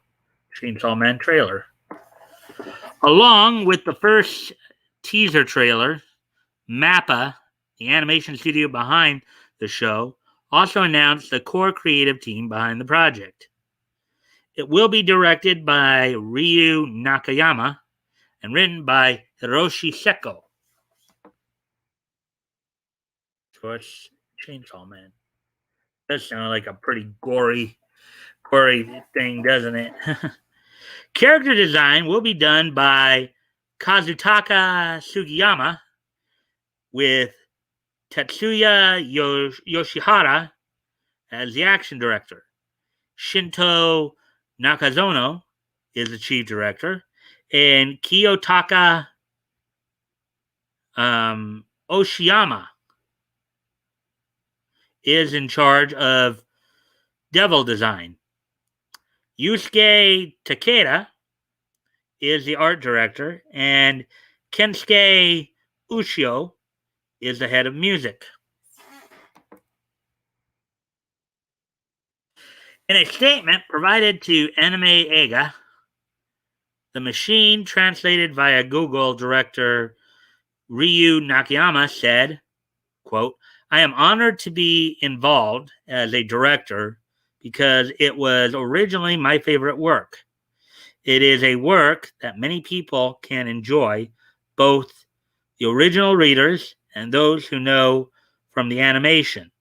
Chainsaw Man trailer. Along with the first teaser trailer, Mappa, the animation studio behind the show, also announced the core creative team behind the project. It will be directed by Ryu Nakayama and written by Hiroshi Seko. Of course, Chainsaw Man. Does sound like a pretty gory thing, doesn't it? Character design will be done by Kazutaka Sugiyama with Tetsuya Yoshihara as the action director. Shinto Nakazono is the chief director, and Kiyotaka Oshiyama is in charge of devil design. Yusuke Takeda is the art director, and Kensuke Ushio is the head of music. In a statement provided to Anime Eiga, the machine translated via Google director Ryu Nakayama said, quote, I am honored to be involved as a director because it was originally my favorite work. It is a work that many people can enjoy, both the original readers and those who know from the animation.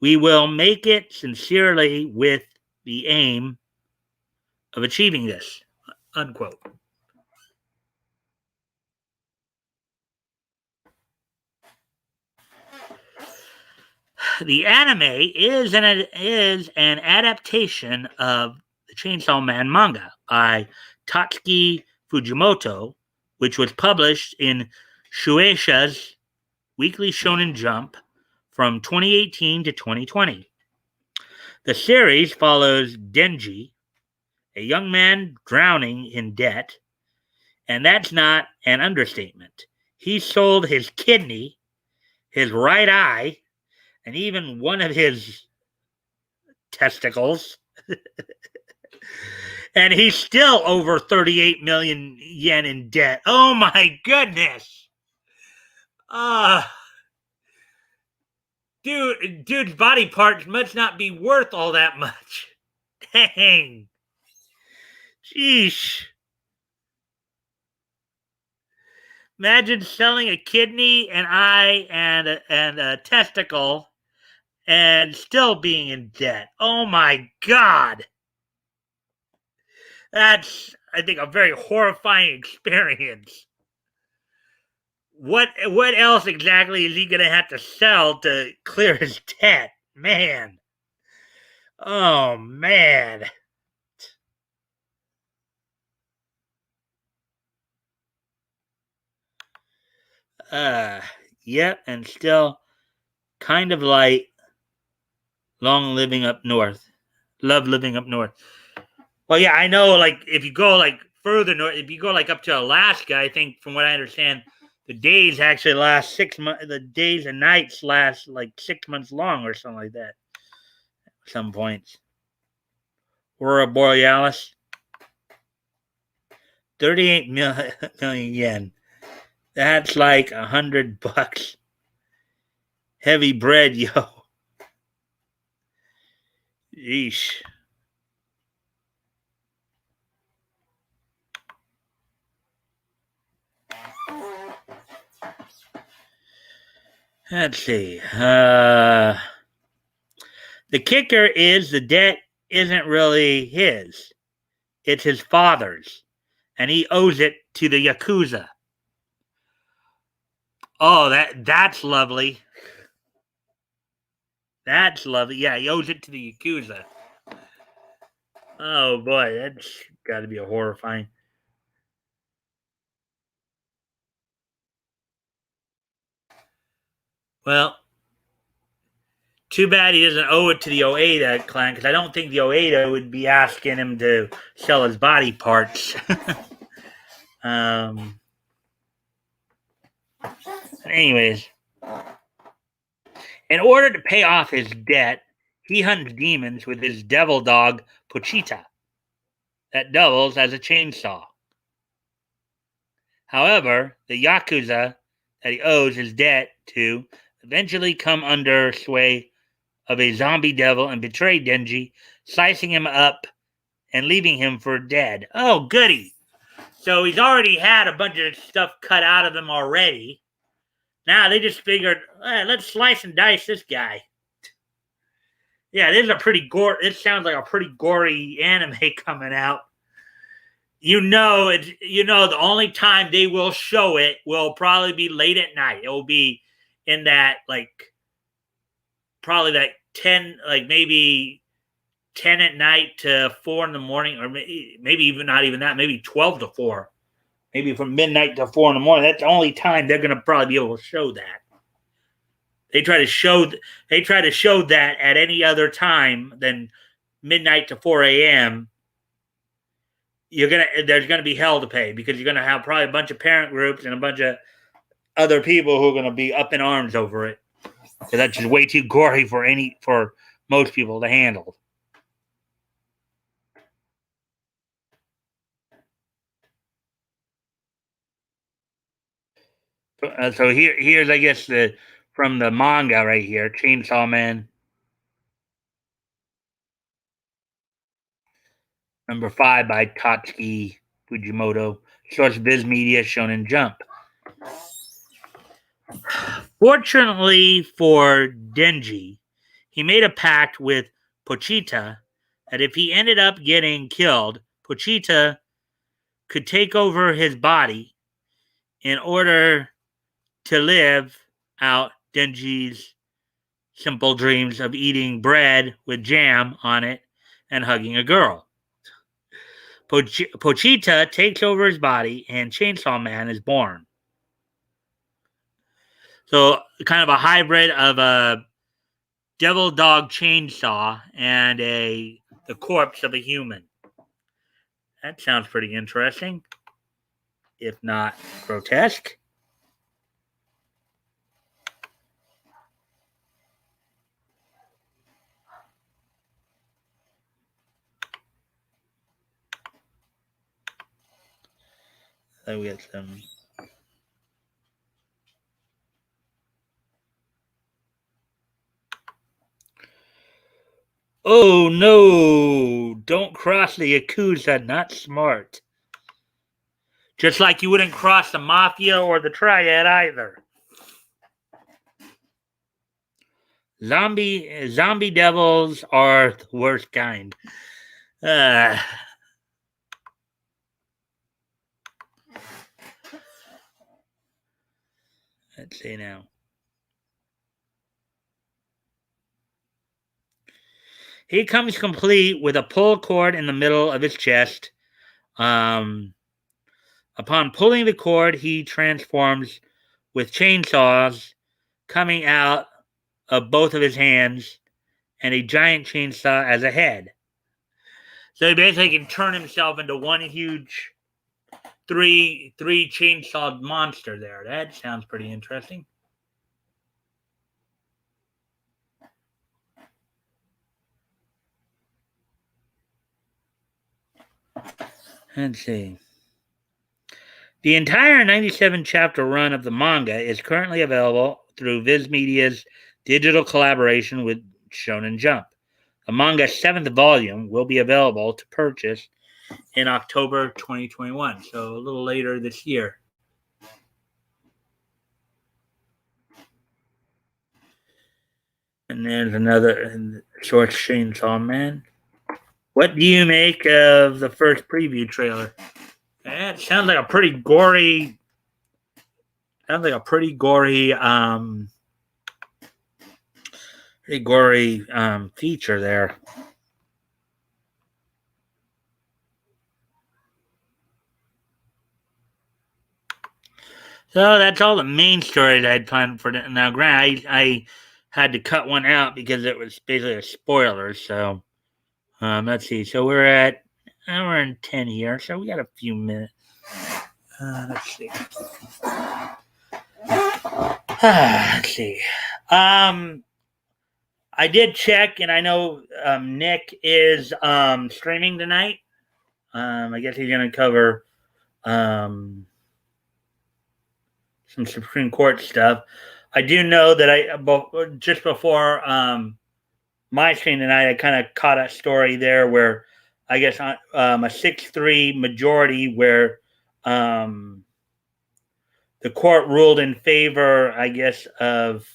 We will make it sincerely with the aim of achieving this, unquote. The anime is an adaptation of the Chainsaw Man manga by Tatsuki Fujimoto, which was published in Shueisha's Weekly Shonen Jump from 2018 to 2020. The series follows Denji, a young man drowning in debt, and that's not an understatement. He sold his kidney, his right eye, and even one of his testicles. And he's still over 38 million yen in debt. Oh my goodness. Dude's body parts must not be worth all that much. Dang. Sheesh. Imagine selling a kidney, an eye, and a testicle and still being in debt. Oh my God. That's, I think, a very horrifying experience. What else exactly is he going to have to sell to clear his debt? Man. Oh, man. Yep, and still kind of like long living up north. Love living up north. Well, yeah, I know, like, if you go, like, further north, if you go, like, up to Alaska, I think, from what I understand, the days actually last 6 months, the days and nights last, like, 6 months long or something like that. At some points. Aurora Borealis. 38 million yen. That's like $100. Heavy bread, yo. Yeesh. Let's see. The kicker is the debt isn't really his. It's his father's. And he owes it to the Yakuza. Oh, that's lovely. That's lovely. Yeah, he owes it to the Yakuza. Oh boy, that's got to be a horrifying. Well, too bad he doesn't owe it to the Oeda clan, because I don't think the Oeda would be asking him to sell his body parts. um, anyways, in order to pay off his debt, he hunts demons with his devil dog, Pochita, that doubles as a chainsaw. However, the Yakuza that he owes his debt to eventually come under sway of a zombie devil and betray Denji, slicing him up and leaving him for dead. Oh, goody. So he's already had a bunch of stuff cut out of him already. Now they just figured, let's slice and dice this guy. Yeah, this is a pretty gore. It sounds like a pretty gory anime coming out. The only time they will show it will probably be late at night. It will be in that probably that 10, maybe 10 at night to 4 in the morning, or maybe even not even that, maybe 12 to 4, maybe from midnight to 4 in the morning. That's the only time they're going to probably be able to show that. They try to show that at any other time than midnight to 4 a.m. There's gonna be hell to pay, because you're gonna have probably a bunch of parent groups and a bunch of other people who are gonna be up in arms over it. Because that's just way too gory for most people to handle. So here's I guess from the manga right here, Chainsaw Man #5 by Tatsuki Fujimoto. Source Viz Media, Shonen Jump. Fortunately for Denji, he made a pact with Pochita that if he ended up getting killed, Pochita could take over his body in order to live out Denji's simple dreams of eating bread with jam on it and hugging a girl. Pochita takes over his body and Chainsaw Man is born. So, kind of a hybrid of a devil dog chainsaw and the corpse of a human. That sounds pretty interesting, if not grotesque. So we got some. Oh no! Don't cross the Yakuza, not smart. Just like you wouldn't cross the Mafia or the Triad either. Zombie devils are the worst kind. Let's see now. He comes complete with a pull cord in the middle of his chest. Upon pulling the cord, he transforms with chainsaws coming out of both of his hands and a giant chainsaw as a head. So he basically can turn himself into one huge three chainsawed monster there. That sounds pretty interesting. Let's see. The entire 97 chapter run of the manga is currently available through Viz Media's digital collaboration with Shonen Jump. The manga's 7th volume will be available to purchase in October 2021, so a little later this year. And there's another short Chainsaw Man. What do you make of the first preview trailer? It sounds like a pretty gory. Sounds like a pretty gory pretty gory feature there. So that's all the main stories I had planned for now. Grant, I had to cut one out because it was basically a spoiler. So let's see. So we're at hour and 10 here, so we got a few minutes. Let's see. Let's see. Um, I did check, and I know Nick is streaming tonight. I guess he's going to cover um, some Supreme Court stuff. I do know that just before my screen tonight, I kind of caught a story there where I guess a 6-3 majority where the court ruled in favor, I guess, of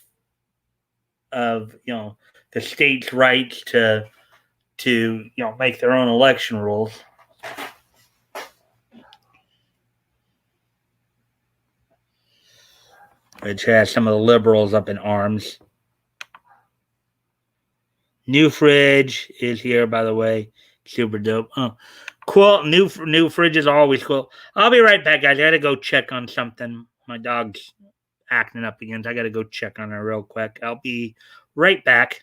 the state's rights to make their own election rules. Which has some of the liberals up in arms. New fridge is here, by the way. Super dope. Oh, cool. New fridge is always cool. I'll be right back, guys. I gotta go check on something. My dog's acting up again. I gotta go check on her real quick. I'll be right back.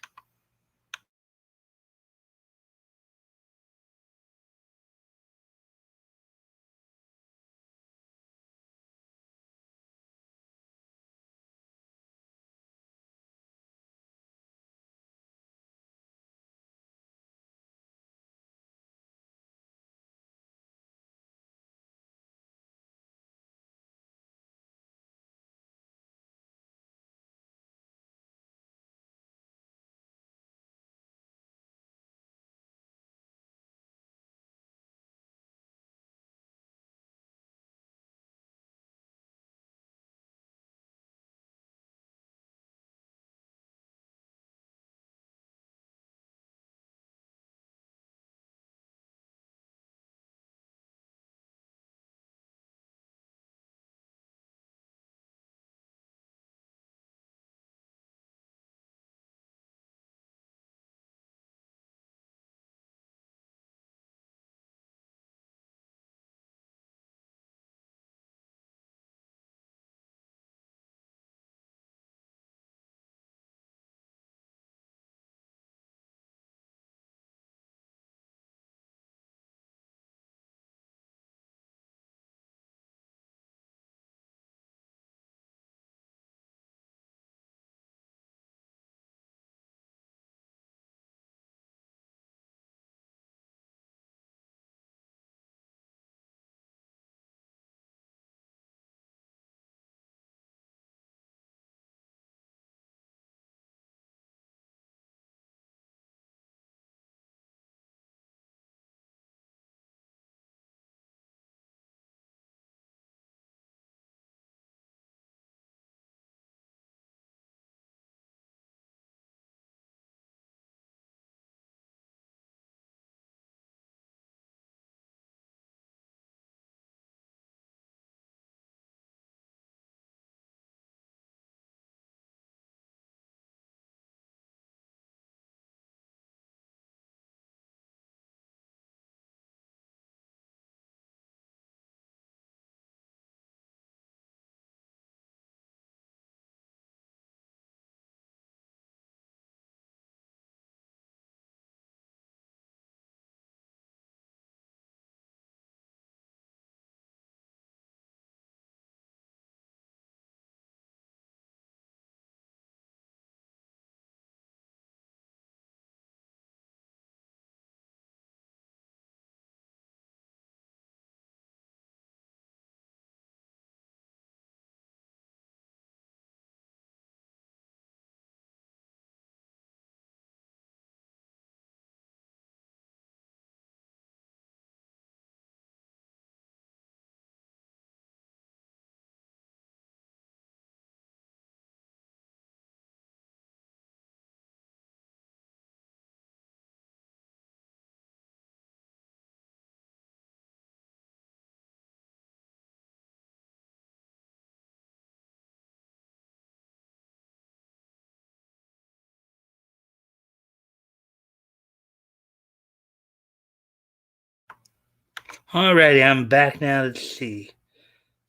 Alrighty, I'm back now. Let's see.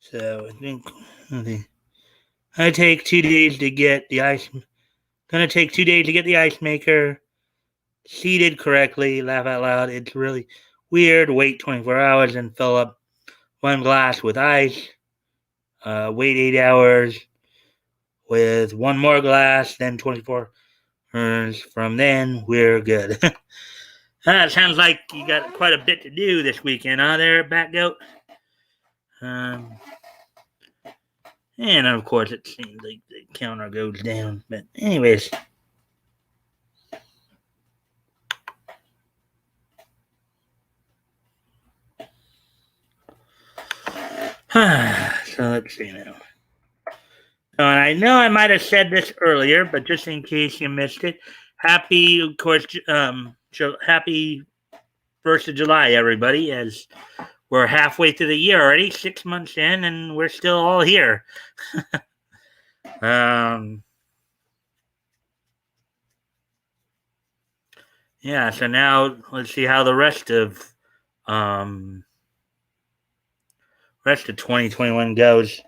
So I think I take 2 days to get the ice. Gonna take 2 days to get the ice maker seated correctly. Laugh out loud. It's really weird. Wait 24 hours and fill up one glass with ice. Wait 8 hours with one more glass. Then 24 hours from then we're good. Sounds like you got quite a bit to do this weekend, huh? There, Bat Goat. Um, and of course, it seems like the counter goes down. But anyways, so let's see now. And I know I might have said this earlier, but just in case you missed it, happy, of course, happy 1st of July, everybody, as we're halfway through the year already, 6 months in, and we're still all here. Yeah, so now let's see how the rest of 2021 goes.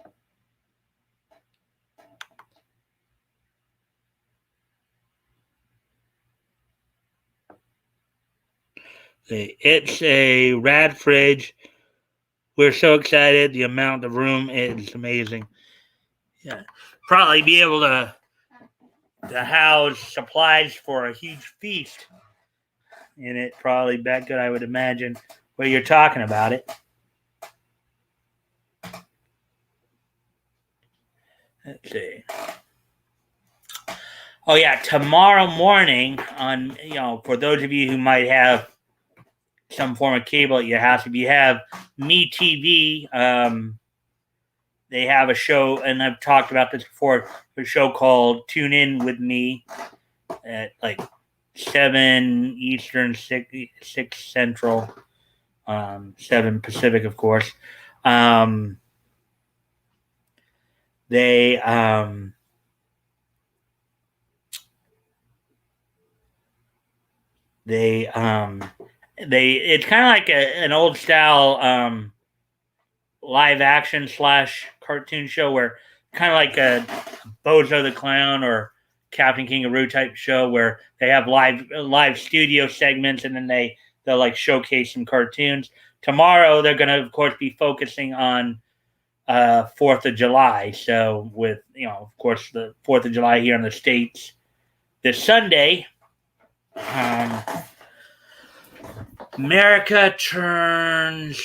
It's a rad fridge. We're so excited. The amount of room is amazing. Yeah, probably be able to house supplies for a huge feast in it. Probably that good, I would imagine. Where you're talking about it. Let's see. Oh yeah, tomorrow morning on for those of you who might have some form of cable at your house, if you have Me TV, they have a show, and I've talked about this before. A show called Tune In with Me at like 7 Eastern, 6 Central, 7 Pacific, of course. They it's kind of like an old style live action / cartoon show where kind of like a Bozo the Clown or Captain Kangaroo type show where they have live studio segments, and then they'll like showcase some cartoons. Tomorrow they're going to of course be focusing on 4th of July. So with of course the 4th of July here in the States this Sunday, America turns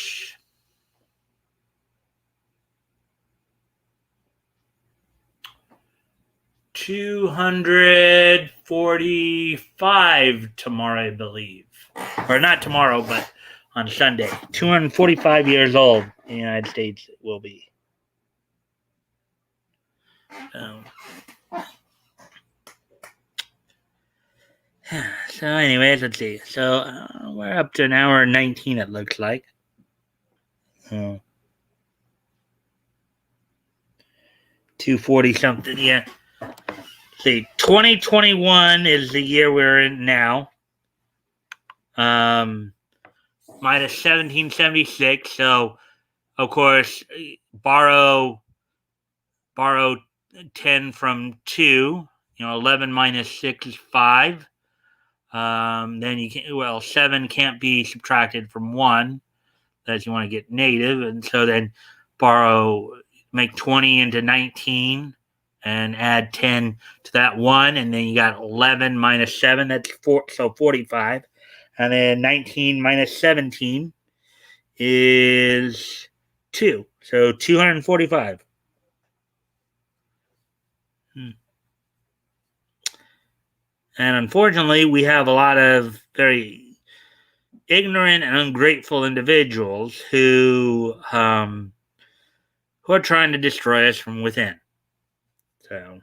245 tomorrow, I believe. Or not tomorrow, but on Sunday. 245 years old in the United States it will be. So anyways, let's see. So we're up to an hour and 19, it looks like. 240 something, yeah. See, 2021 is the year we're in now. Minus 1776. So, of course, borrow 10 from 2. 11 minus 6 is 5. Then 7 can't be subtracted from 1. That you want to get negative. And so then make 20 into 19 and add 10 to that 1. And then you got 11 minus 7. That's 4, so 45. And then 19 minus 17 is 2. So 245. And unfortunately, we have a lot of very ignorant and ungrateful individuals who are trying to destroy us from within. So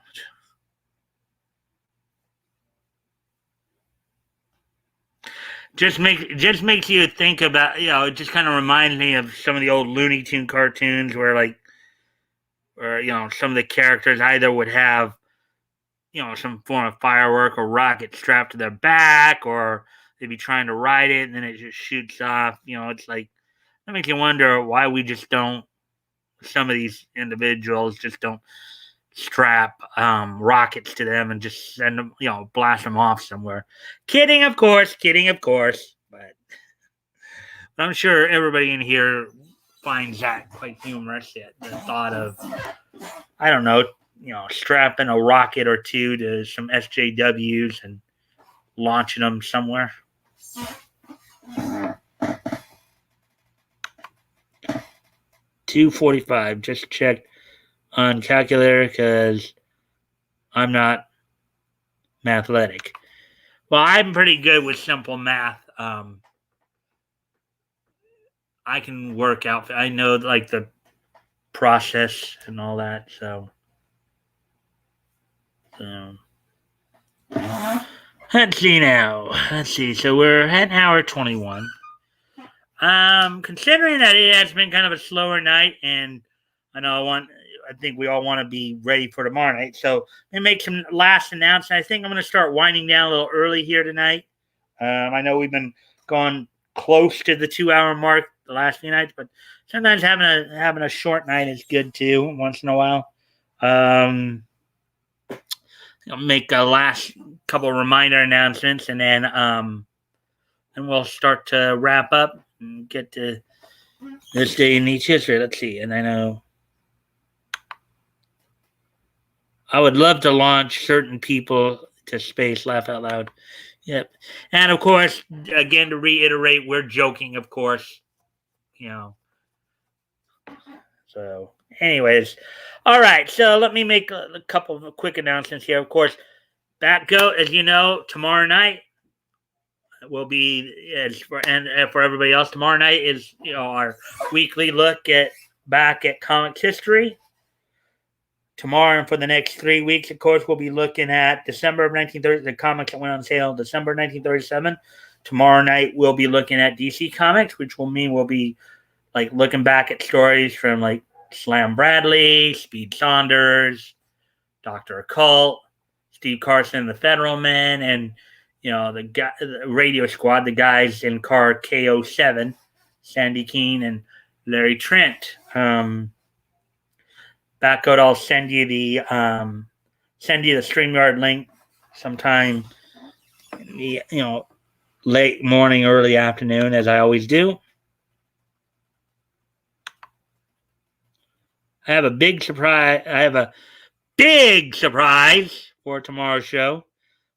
just makes you think about, it just kind of reminds me of some of the old Looney Tune cartoons where some of the characters either would have some form of firework or rocket strapped to their back, or they'd be trying to ride it and then it just shoots off. It's like That makes you wonder why we just don't. Some of these individuals just don't strap rockets to them and just send them, blast them off somewhere. Kidding, of course. Kidding, of course. But I'm sure everybody in here finds that quite humorous. The thought of, I don't know, strapping a rocket or two to some SJWs and launching them somewhere. 245. Just checked on calculator because I'm not mathletic. Well, I'm pretty good with simple math. I can work out. I know like the process and all that. So, let's see now. Let's see. So we're at hour 21. Considering that it has been kind of a slower night, and I think we all want to be ready for tomorrow night. So let me make some last announcements. I think I'm going to start winding down a little early here tonight. I know we've been going close to the 2 hour mark the last few nights, but sometimes having a short night is good too, once in a while. I'll make a last couple of reminder announcements, and then and we'll start to wrap up and get to this day in each history. Let's see. And I know I would love to launch certain people to space. Laugh out loud. Yep. And of course, again, to reiterate, we're joking, of course. So, anyways, all right. So let me make a couple of quick announcements here. Of course, Batgoat, as you know, tomorrow night will be for everybody else. Tomorrow night is our weekly look back at comics history. Tomorrow and for the next 3 weeks, of course, we'll be looking at December of 1930, the comics that went on sale in December 1937. Tomorrow night, we'll be looking at DC Comics, which will mean we'll be like looking back at stories from like Slam Bradley, Speed Saunders, Dr. Occult, Steve Carson, the Federal Men, and the Radio Squad, the guys in car KO7, Sandy Keene and Larry Trent. Backcode, I'll send you the StreamYard link sometime in the late morning, early afternoon, as I always do. I have a big surprise for tomorrow's show.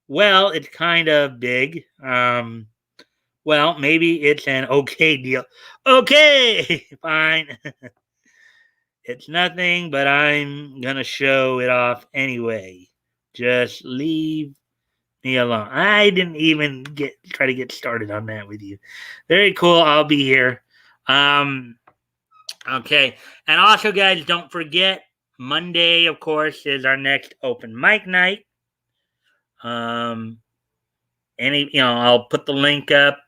Well, it's kind of big. Well, maybe it's an okay deal. Okay, fine. It's nothing, but I'm gonna show it off anyway. Just leave me alone. I didn't even try to get started on that with you. Very cool. I'll be here. Okay. And also, guys, don't forget Monday, of course, is our next open mic night. I'll put the link up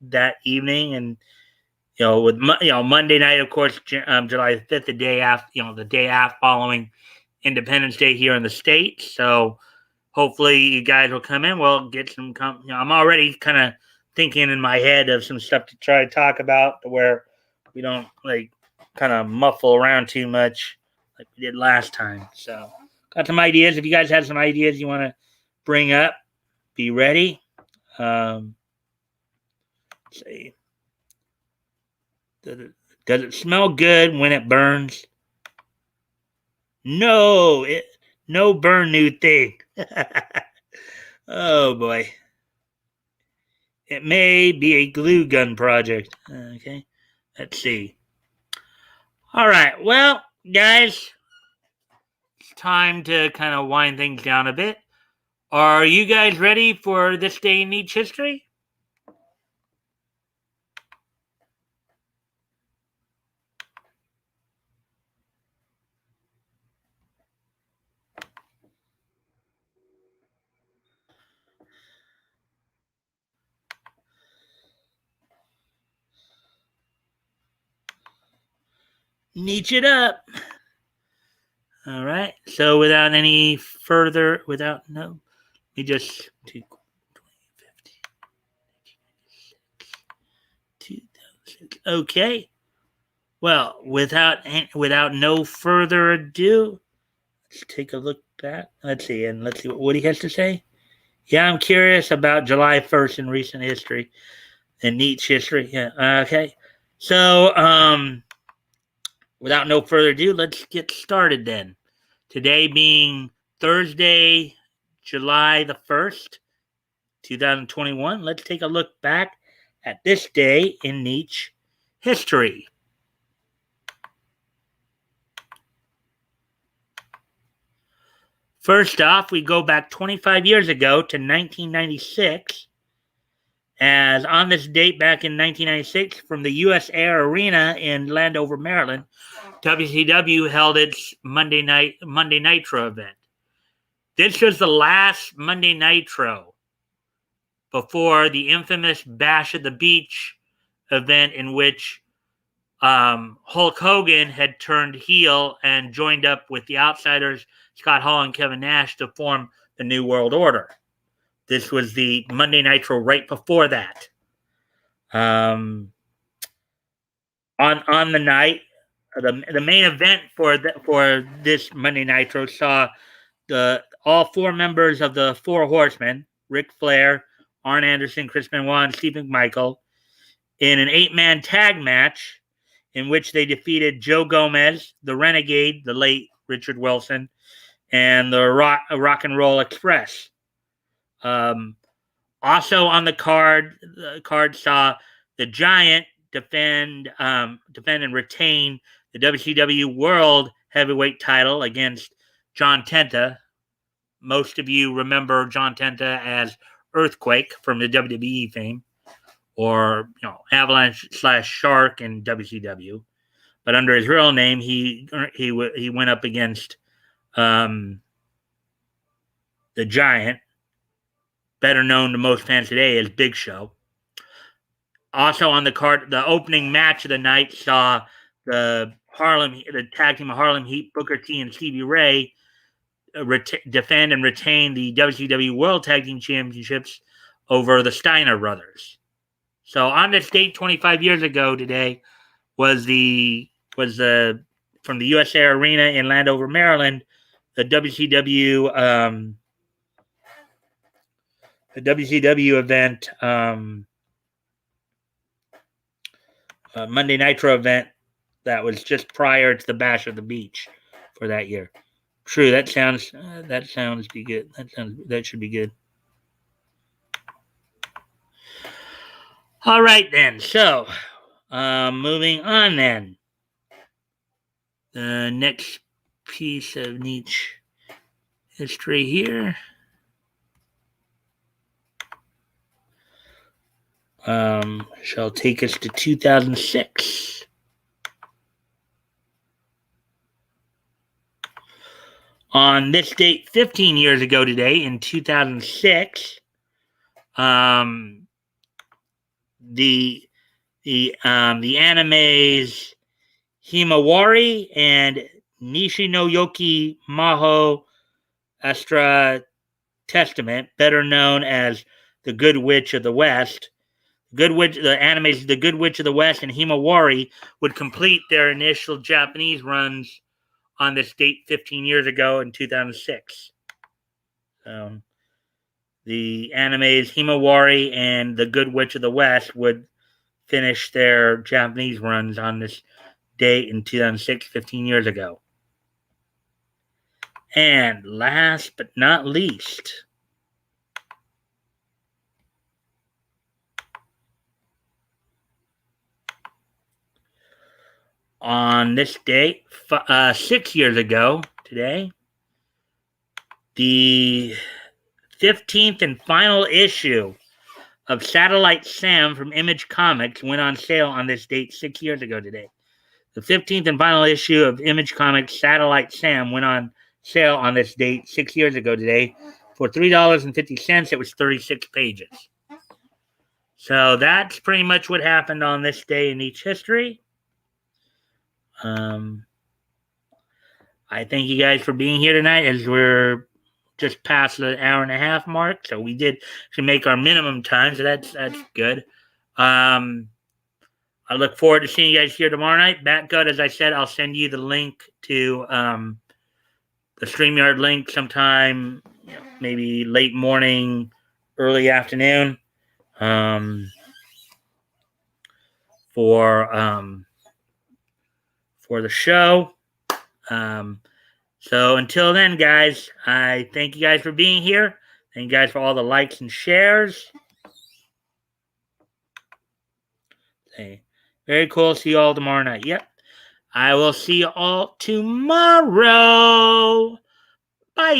that evening, and with Monday night, of course, July 5th, the day after following Independence Day here in the States. So hopefully you guys will come in. We'll get some. I'm already kind of thinking in my head of some stuff to try to talk about, to where we don't kind of muffle around too much like we did last time. So got some ideas. If you guys have some ideas you want to bring up, be ready. Let's see. Does it smell good when it burns? No, no burn new thing. Oh boy. It may be a glue gun project. Okay. Let's see. All right. Well, guys, it's time to kind of wind things down a bit. Are you guys ready for this day in each history? Neach it up. All right. So without any further, let me just Okay. Well, without no further ado, let's take a look back. Let's see what Woody has to say. Yeah, I'm curious about July 1st in recent history and Nietzsche history. Yeah. Okay. So, without no further ado, let's get started then. Today being Thursday, July the 1st, 2021, let's take a look back at this day in Nietzsche history. First off, we go back 25 years ago to 1996, as on this date back in 1996, from the U.S. Air Arena in Landover, Maryland, WCW held its Monday Nitro event. This was the last Monday Nitro before the infamous Bash at the Beach event, in which Hulk Hogan had turned heel and joined up with the Outsiders, Scott Hall and Kevin Nash, to form the New World Order. This was the Monday Nitro right before that. On the night, the main event for this Monday Nitro saw all four members of the Four Horsemen, Ric Flair, Arn Anderson, Chris Benoit, and Steve McMichael, in an 8-man tag match in which they defeated Joe Gomez, the Renegade, the late Richard Wilson, and the Rock and Roll Express. Also on the card saw the Giant defend and retain the WCW World Heavyweight title against John Tenta. Most of you remember John Tenta as Earthquake from the WWE fame, or Avalanche / Shark in WCW. But under his real name, he went up against the Giant, better known to most fans today as Big Show. Also on the card, the opening match of the night saw the tag team of Harlem Heat, Booker T and Stevie Ray, defend and retain the WCW World Tag Team Championships over the Steiner Brothers. So on this date 25 years ago today was from the U.S. Air Arena in Landover, Maryland, the WCW event, Monday Nitro event that was just prior to the Bash of the Beach for that year. True, that sounds be good. That should be good. All right then. So, moving on then. The next piece of Nietzsche history here. Shall take us to 2006. On this date, 15 years ago today, in 2006, the animes Himawari and Nishi no Yoki Maho Astra Testament, better known as The Good Witch of the West. The animes The Good Witch of the West and Himawari would complete their initial Japanese runs on this date 15 years ago in 2006. The animes Himawari and The Good Witch of the West would finish their Japanese runs on this date in 2006, 15 years ago. And last but not least, on this date, 6 years ago today, the 15th and final issue of Satellite Sam from Image Comics went on sale on this date 6 years ago today. The 15th and final issue of Image Comics Satellite Sam went on sale on this date 6 years ago today for $3.50. It was 36 pages. So that's pretty much what happened on this day in Nietzsche history. I thank you guys for being here tonight, as we're just past the hour and a half mark. So we did to make our minimum time, so that's good. I look forward to seeing you guys here tomorrow night. Batgoat, as I said, I'll send you the link to the StreamYard link sometime, maybe late morning, early afternoon, for the show. So until then, guys, I thank you guys for being here. Thank you guys for all the likes and shares. Okay. Very cool. See you all tomorrow night. Yep. I will see you all tomorrow. Bye.